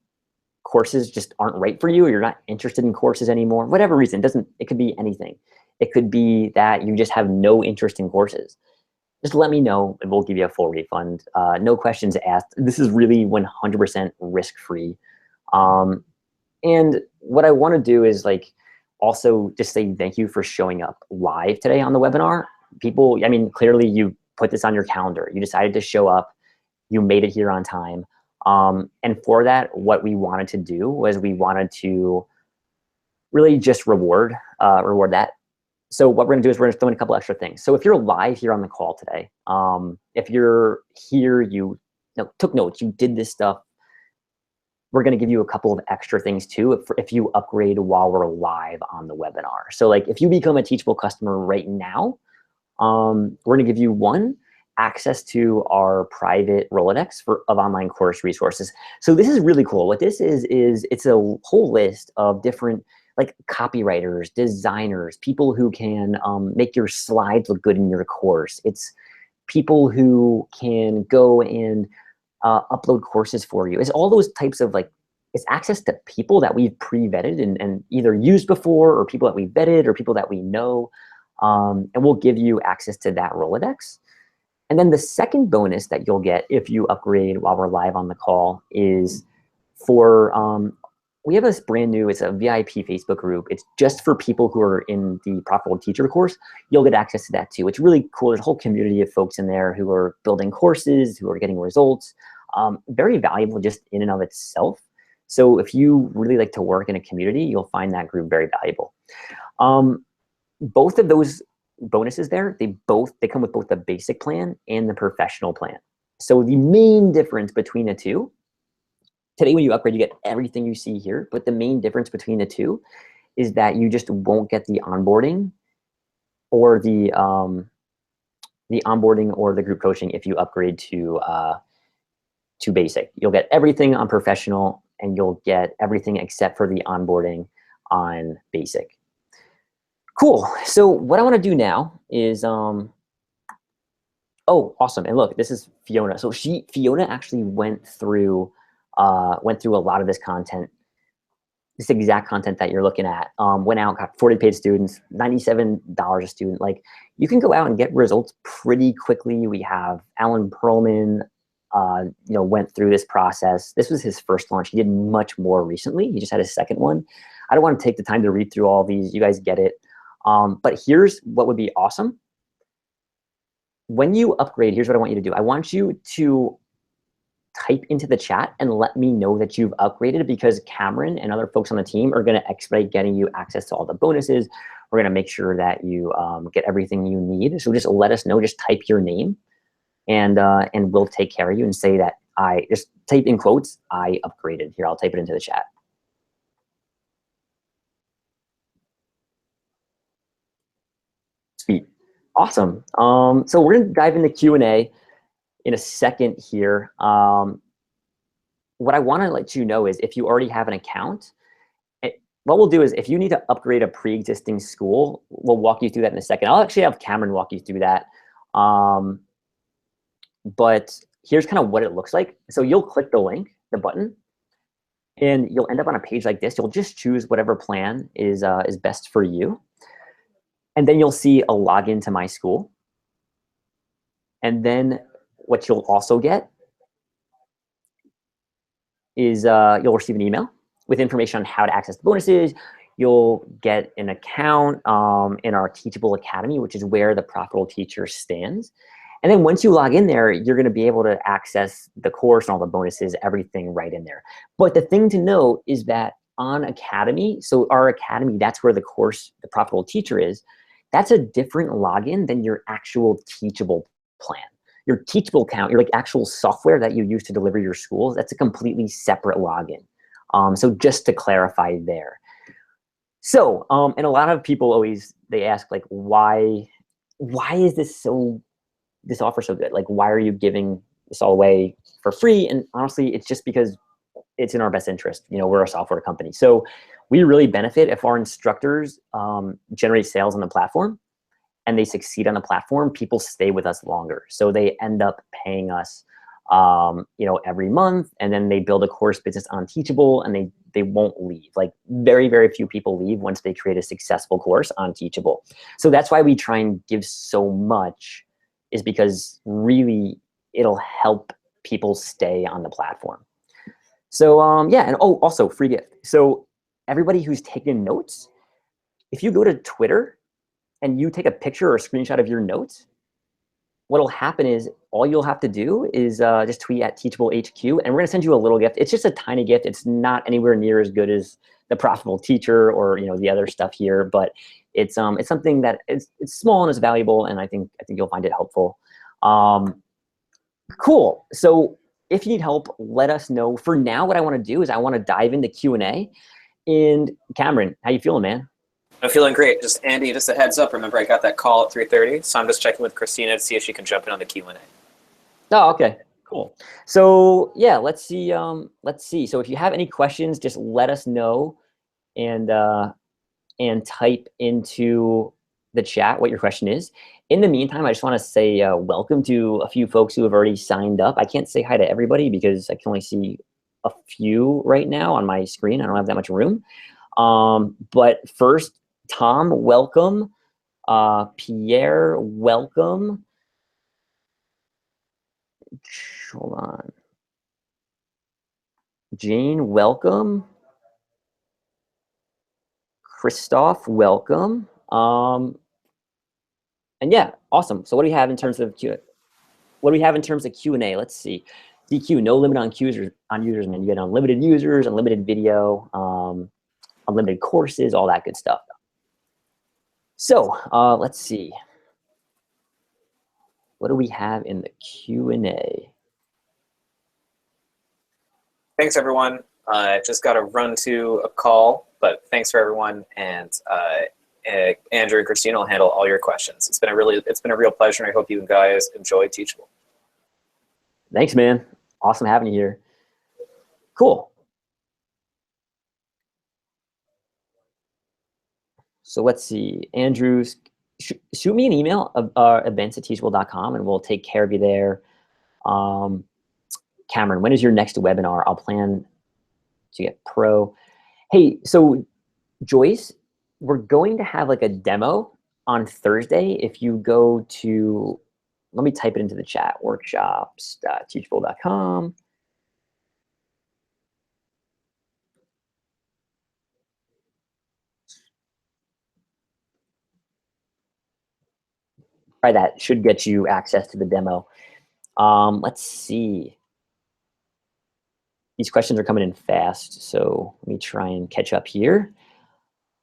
courses just aren't right for you, or you're not interested in courses anymore, whatever reason, it could be anything. It could be that you just have no interest in courses. Just let me know and we'll give you a full refund. No questions asked. This is really 100% risk-free. And what I want to do is also just say thank you for showing up live today on the webinar. People, I mean, clearly you put this on your calendar. You decided to show up. You made it here on time. And for that, what we wanted to do was we wanted to really just reward that. So what we're gonna do is we're gonna throw in a couple extra things. So if you're live here on the call today, if you're here, you took notes, you did this stuff, we're gonna give you a couple of extra things too if you upgrade while we're live on the webinar. So like if you become a Teachable customer right now, we're gonna give you access to our private Rolodex of online course resources. So this is really cool. What this is it's a whole list of different copywriters, designers, people who can make your slides look good in your course. It's people who can go and upload courses for you. It's all those types of it's access to people that we've pre-vetted and either used before, or people that we vetted, or people that we know. And we'll give you access to that Rolodex. And then the second bonus that you'll get if you upgrade while we're live on the call is we have this brand new, it's a VIP Facebook group. It's just for people who are in the Profitable Teacher course. You'll get access to that too. It's really cool. There's a whole community of folks in there who are building courses, who are getting results. Very valuable just in and of itself. So if you really like to work in a community, you'll find that group very valuable. Both of those bonuses there, they come with both the basic plan and the professional plan. So the main difference between the two, today when you upgrade, you get everything you see here, but the main difference between the two is that you just won't get the onboarding or the the onboarding or the group coaching if you upgrade to basic. You'll get everything on professional, and you'll get everything except for the onboarding on basic. Cool. So what I want to do now is, oh, awesome. And look, this is Fiona. So Fiona actually went through a lot of this content, this exact content that you're looking at. Went out, got 40 paid students, $97 a student. Like, you can go out and get results pretty quickly. We have Alan Perlman, went through this process. This was his first launch. He did much more recently. He just had his second one. I don't want to take the time to read through all these. You guys get it. But here's what would be awesome. When you upgrade, here's what I want you to do. I want you to type into the chat and let me know that you've upgraded, because Cameron and other folks on the team are going to expedite getting you access to all the bonuses. We're going to make sure that you get everything you need. So just let us know. Just type your name, and we'll take care of you, and say that I just type in quotes, I upgraded. Here, I'll type it into the chat. Sweet. Awesome. So we're going to dive into Q&A in a second here. What I want to let you know is, if you already have an account, what we'll do is, if you need to upgrade a pre-existing school, we'll walk you through that in a second. I'll actually have Cameron walk you through that. But here's kind of what it looks like. So you'll click the link, the button, and you'll end up on a page like this. You'll just choose whatever plan is best for you. And then you'll see a login to my school. And then what you'll also get is you'll receive an email with information on how to access the bonuses. You'll get an account in our Teachable Academy, which is where the Profitable Teacher stands. And then once you log in there, you're going to be able to access the course and all the bonuses, everything right in there. But the thing to note is that on Academy, so our Academy, that's where the course, the Profitable Teacher is, that's a different login than your actual Teachable plan. Your Teachable account, your actual software that you use to deliver your schools, that's a completely separate login. So just to clarify there. So, and a lot of people always, they ask, like, why is this offer so good? Like, why are you giving this all away for free? And honestly, it's just because it's in our best interest. We're a software company. So we really benefit if our instructors generate sales on the platform and they succeed on the platform. People stay with us longer. So they end up paying us every month, and then they build a course business on Teachable, and they won't leave. Like, very, very few people leave once they create a successful course on Teachable. So that's why we try and give so much, is because really it'll help people stay on the platform. So yeah, and also free gift. So everybody who's taken notes, if you go to Twitter and you take a picture or a screenshot of your notes, what'll happen is all you'll have to do is just tweet at Teachable HQ, and we're gonna send you a little gift. It's just a tiny gift. It's not anywhere near as good as the Profitable Teacher or the other stuff here, but it's something that it's small and it's valuable, and I think you'll find it helpful. Cool. So if you need help, let us know. For now, what I want to do is I want to dive into Q&A. And Cameron, how you feeling, man? I'm feeling great. Just Andy, just a heads up. Remember, I got that call at 3:30, so I'm just checking with Christina to see if she can jump in on the Q&A. Oh, okay, cool. So yeah, let's see. So if you have any questions, just let us know, and type into the chat what your question is. In the meantime, I just want to say welcome to a few folks who have already signed up. I can't say hi to everybody because I can only see a few right now on my screen. I don't have that much room. But first, Tom, welcome. Pierre, welcome. Hold on. Jane, welcome. Christoph, welcome. And yeah, awesome. So what do we have in terms of Q&A? Let's see. DQ, no limit on users, man. You get unlimited users, unlimited video, unlimited courses, all that good stuff. So let's see. What do we have in the Q&A? Thanks, everyone. Just got to run to a call, but thanks for everyone. And Andrew and Christina will handle all your questions. It's been a real pleasure, and I hope you guys enjoy Teachable. Thanks, man. Awesome having you here. Cool. So let's see, Andrews, shoot me an email, events@teachable.com, and we'll take care of you there. Cameron, when is your next webinar? I'll plan to get pro. Hey, so Joyce, we're going to have like a demo on Thursday. If you go to, let me type it into the chat, workshops.teachable.com. Right, that should get you access to the demo. Let's see. These questions are coming in fast, so let me try and catch up here.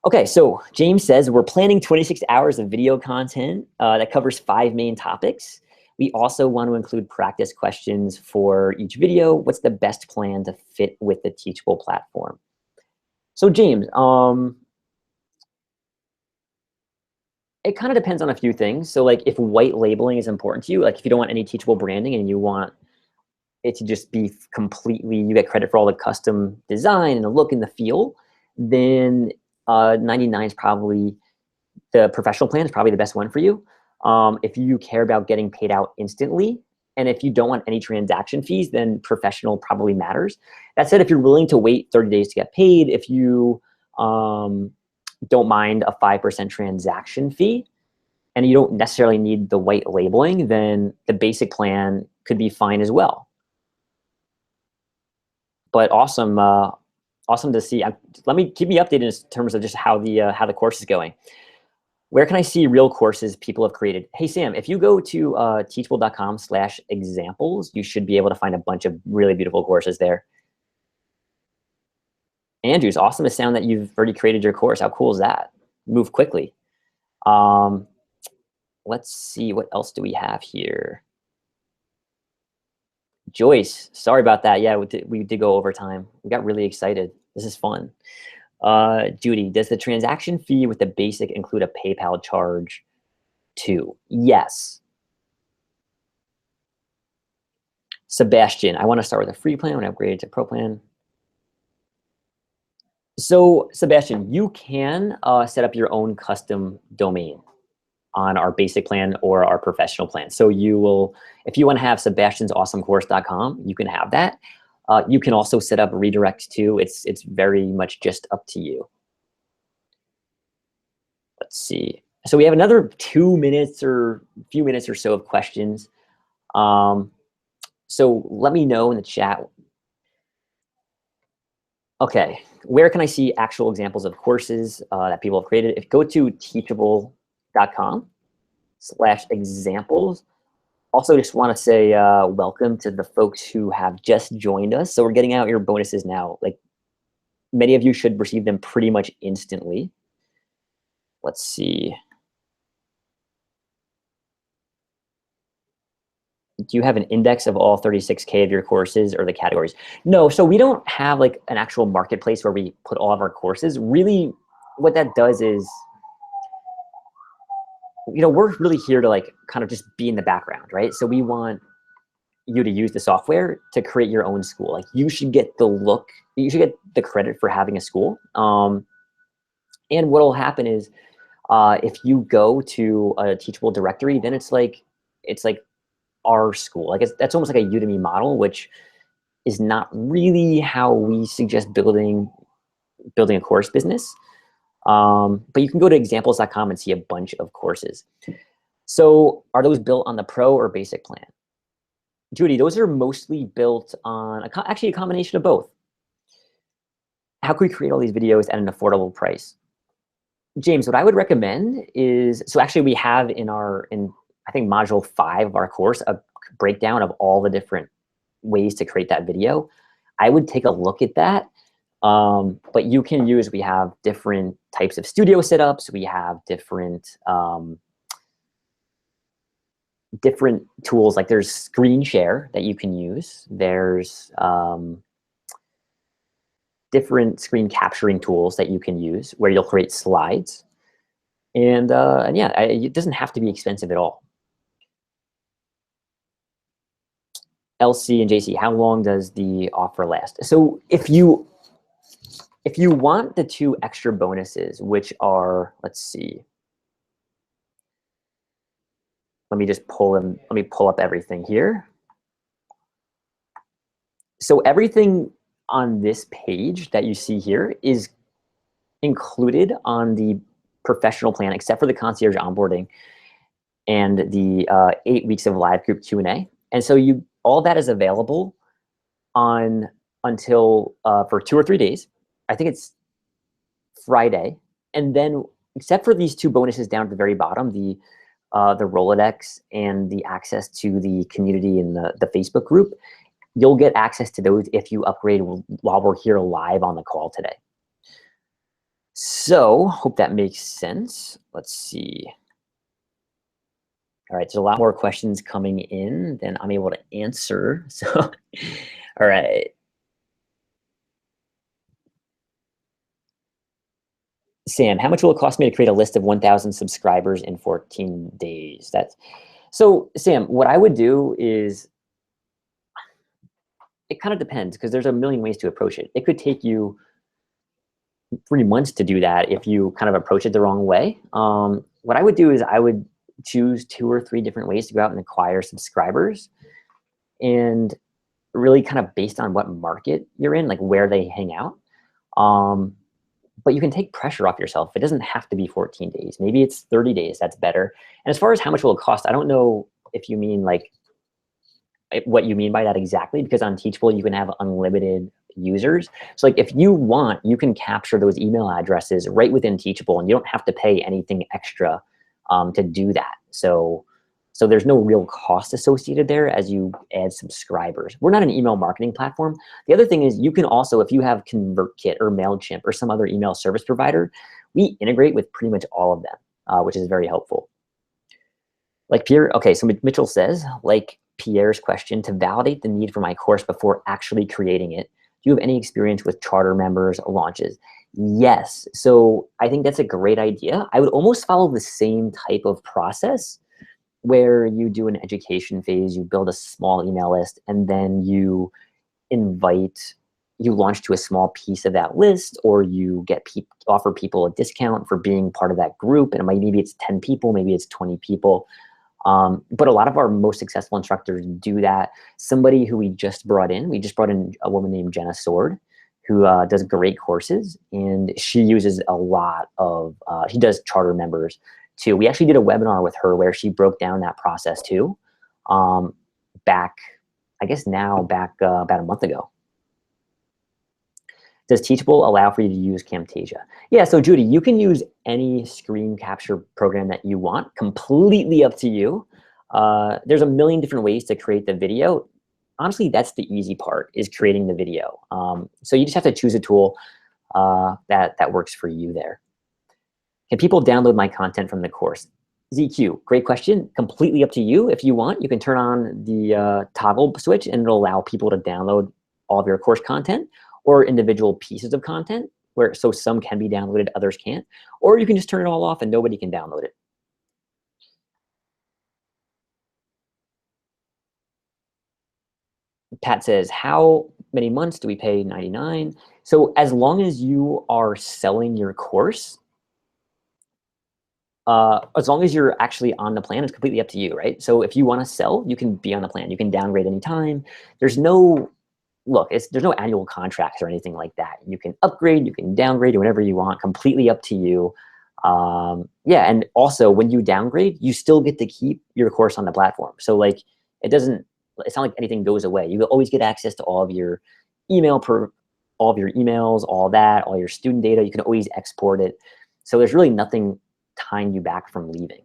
Okay, so James says, we're planning 26 hours of video content that covers 5 main topics. We also want to include practice questions for each video. What's the best plan to fit with the Teachable platform? So James, it kind of depends on a few things. So like if white labeling is important to you, like if you don't want any Teachable branding and you want it to just be completely, you get credit for all the custom design and the look and the feel, then 99 is probably, the professional plan is probably the best one for you. If you care about getting paid out instantly, and if you don't want any transaction fees, then professional probably matters. That said, if you're willing to wait 30 days to get paid, if you don't mind a 5% transaction fee, and you don't necessarily need the white labeling, then the basic plan could be fine as well. But awesome, awesome to see. Keep me updated in terms of just how the course is going. Where can I see real courses people have created? Hey, Sam, if you go to teachable.com/examples, you should be able to find a bunch of really beautiful courses there. Andrew, it's awesome to sound that you've already created your course. How cool is that? Move quickly. Let's see, what else do we have here? Joyce, sorry about that. Yeah, we did go overtime. We got really excited. This is fun. Judy, does the transaction fee with the basic include a PayPal charge too? Yes. Sebastian, I want to start with a free plan when I upgrade to pro plan. So Sebastian, you can set up your own custom domain on our basic plan or our professional plan. So you will, if you want to have sebastiansawesomecourse.com, you can have that. You can also set up redirects too. It's very much just up to you. Let's see. So we have another 2 minutes or few minutes or so of questions. So let me know in the chat. Okay, where can I see actual examples of courses that people have created? If you go to teachable.com/examples. Also, just want to say welcome to the folks who have just joined us. So we're getting out your bonuses now. Like many of you should receive them pretty much instantly. Let's see. Do you have an index of all 36K of your courses or the categories? No, so we don't have like an actual marketplace where we put all of our courses. Really, what that does is, you know, we're really here to like kind of just be in the background, right? So we want you to use the software to create your own school. Like you should get the look, you should get the credit for having a school. And what will happen is if you go to a Teachable directory, then it's like our school. Like that's almost like a Udemy model, which is not really how we suggest building a course business. But you can go to examples.com and see a bunch of courses. So are those built on the pro or basic plan? Judy, those are mostly built on actually a combination of both. How can we create all these videos at an affordable price? James, what I would recommend is, so actually we have in I think module 5 of our course, a breakdown of all the different ways to create that video. I would take a look at that. But you can use, we have different types of studio setups. We have different tools, like there's screen share that you can use. There's different screen capturing tools that you can use where you'll create slides. And yeah, it doesn't have to be expensive at all. LC and JC, how long does the offer last? So if you want the 2 extra bonuses, which are, let's see, let me just pull them. Let me pull up everything here. So everything on this page that you see here is included on the professional plan, except for the concierge onboarding and the 8 weeks of live group Q&A. And so all that is available on until for 2 or 3 days. I think it's Friday. And then except for these 2 bonuses down at the very bottom, the Rolodex and the access to the community in the Facebook group, you'll get access to those if you upgrade while we're here live on the call today. So hope that makes sense. Let's see. All right, there's a lot more questions coming in than I'm able to answer. So, all right. Sam, how much will it cost me to create a list of 1,000 subscribers in 14 days? So Sam, what I would do is, it kind of depends because there's a million ways to approach it. It could take you 3 months to do that if you kind of approach it the wrong way. What I would do is I would choose 2 or 3 different ways to go out and acquire subscribers, and really kind of based on what market you're in, like where they hang out. But you can take pressure off yourself. It doesn't have to be 14 days. Maybe it's 30 days. That's better. And as far as how much will it cost, I don't know if you mean like what you mean by that exactly, because on Teachable, you can have unlimited users. So like if you want, you can capture those email addresses right within Teachable, and you don't have to pay anything extra to do that. So there's no real cost associated there as you add subscribers. We're not an email marketing platform. The other thing is you can also, if you have ConvertKit or MailChimp or some other email service provider, we integrate with pretty much all of them, which is very helpful. Like Pierre, okay, so Mitchell says, like Pierre's question, to validate the need for my course before actually creating it, do you have any experience with charter members launches? Yes, so I think that's a great idea. I would almost follow the same type of process where you do an education phase, you build a small email list, and then you launch to a small piece of that list, or you offer people a discount for being part of that group. And maybe it's 10 people, maybe it's 20 people. But a lot of our most successful instructors do that. Somebody who we just brought in a woman named Jenna Sword, who does great courses, and she uses a lot of, she does charter members too. We actually did a webinar with her where she broke down that process too, back about a month ago. Does Teachable allow for you to use Camtasia? Yeah, so Judy, you can use any screen capture program that you want, completely up to you. There's a million different ways to create the video. Honestly, that's the easy part, is creating the video. So you just have to choose a tool that works for you there. Can people download my content from the course? ZQ, great question. Completely up to you. If you want, you can turn on the toggle switch and it'll allow people to download all of your course content or individual pieces of content, so some can be downloaded, others can't. Or you can just turn it all off and nobody can download it. Pat says, how many months do we pay $99? So as long as you are selling your course, as long as you're actually on the plan, it's completely up to you, right? So if you want to sell, you can be on the plan. You can downgrade anytime. There's no annual contracts or anything like that. You can upgrade, you can downgrade, do whatever you want, completely up to you. Yeah, and also when you downgrade, you still get to keep your course on the platform. So like it's not like anything goes away. You will always get access to all of your emails, all your student data. You can always export it. So there's really nothing tying you back from leaving.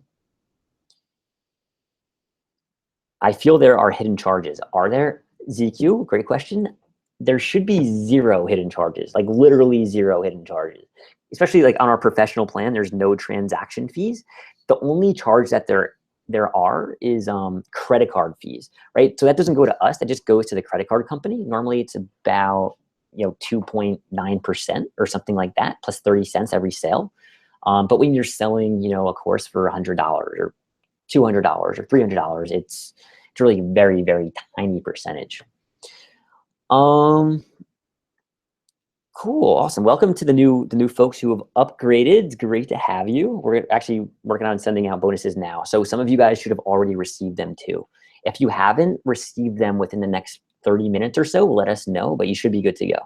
I feel there are hidden charges. Are there? ZQ, great question. There should be 0 hidden charges, like literally 0 hidden charges. Especially like on our professional plan, there's no transaction fees. The only charge that there are is credit card fees, right? So that doesn't go to us, that just goes to the credit card company. Normally it's about 2.9% or something like that, plus 30 cents every sale. But when you're selling, you know, a course for $100 or $200 or $300, it's really very, very tiny percentage. Cool, awesome. Welcome to the new folks who have upgraded. It's great to have you. We're actually working on sending out bonuses now. So some of you guys should have already received them too. If you haven't received them within the next 30 minutes or so, let us know, but you should be good to go.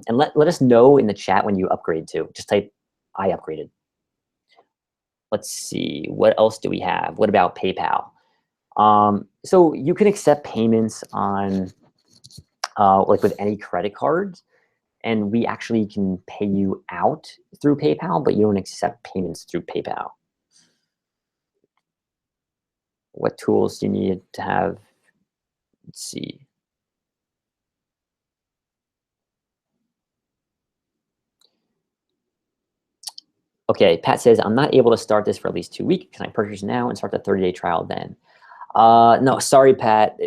And let us know in the chat when you upgrade too. Just type, I upgraded. Let's see, what else do we have? What about PayPal? So you can accept payments on like with any credit cards, and we actually can pay you out through PayPal, but you don't accept payments through PayPal. What tools do you need to have? Let's see. Okay, Pat says, I'm not able to start this for at least 2 weeks. Can I purchase now and start the 30-day trial then? No, sorry, Pat.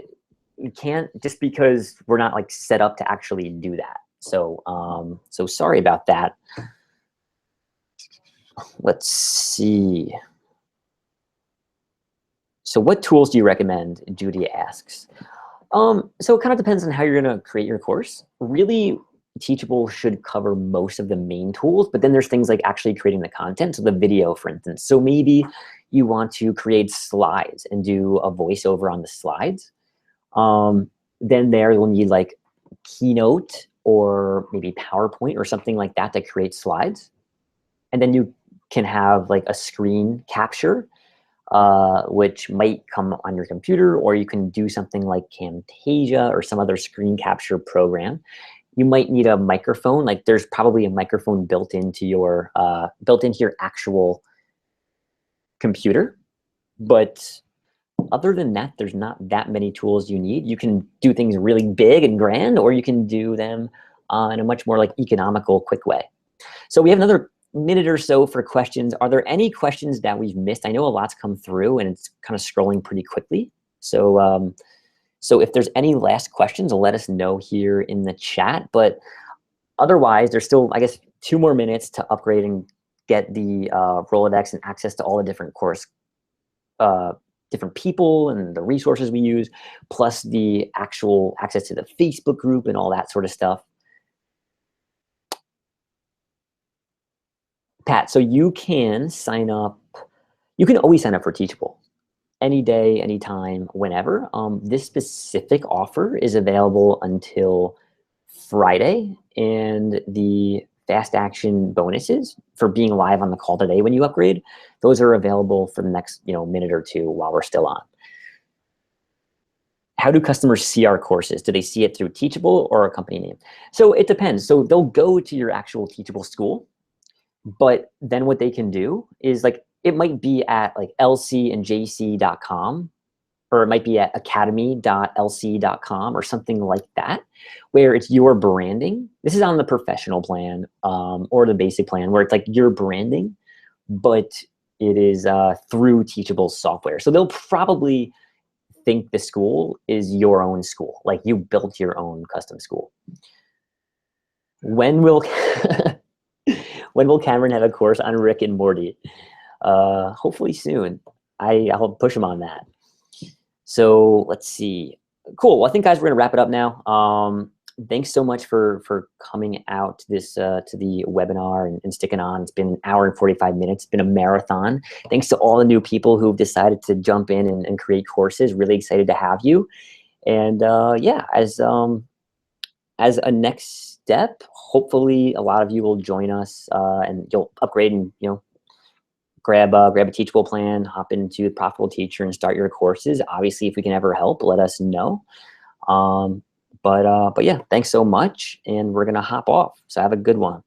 We can't, just because we're not like set up to actually do that. So, so sorry about that. Let's see. So what tools do you recommend? Judy asks. So it kind of depends on how you're going to create your course. Really, Teachable should cover most of the main tools, but then there's things like actually creating the content, so the video, for instance. So maybe you want to create slides and do a voiceover on the slides. Then there you'll need like Keynote or maybe PowerPoint or something like that to create slides. And then you can have like a screen capture, which might come on your computer, or you can do something like Camtasia or some other screen capture program. You might need a microphone. Like there's probably a microphone built into your actual computer. But other than that, there's not that many tools you need. You can do things really big and grand, or you can do them in a much more like economical, quick way. So we have another minute or so for questions. Are there any questions that we've missed? I know a lot's come through and it's kind of scrolling pretty quickly. So so if there's any last questions, let us know here in the chat. But otherwise, there's still, I guess, 2 more minutes to upgrade and get the Rolodex and access to all the different course, different people and the resources we use, plus the actual access to the Facebook group and all that sort of stuff. Pat, so you can sign up. You can always sign up for Teachable. Any day, anytime, whenever. This specific offer is available until Friday, and the fast action bonuses for being live on the call today when you upgrade, those are available for the next minute or two while we're still on. How do customers see our courses? Do they see it through Teachable or a company name? So it depends. So they'll go to your actual Teachable school, but then what they can do is like, it might be at like lcandjc.com, or it might be at academy.lc.com or something like that, where it's your branding. This is on the professional plan or the basic plan, where it's like your branding, but it is through Teachable software. So they'll probably think the school is your own school, like you built your own custom school. When will when will Cameron have a course on Rick and Morty? Hopefully soon. I'll push him on that. So let's see. Cool. Well, I think, guys, we're gonna wrap it up now. Thanks so much for coming out to this to the webinar and sticking on. It's been an hour and 45 minutes. It's been a marathon. Thanks to all the new people who've decided to jump in and create courses. Really excited to have you. And yeah, as a next step, hopefully a lot of you will join us and you'll upgrade and grab a Teachable plan, hop into the Profitable Teacher and start your courses. Obviously, if we can ever help, let us know. But yeah, thanks so much, and we're gonna hop off. So have a good one.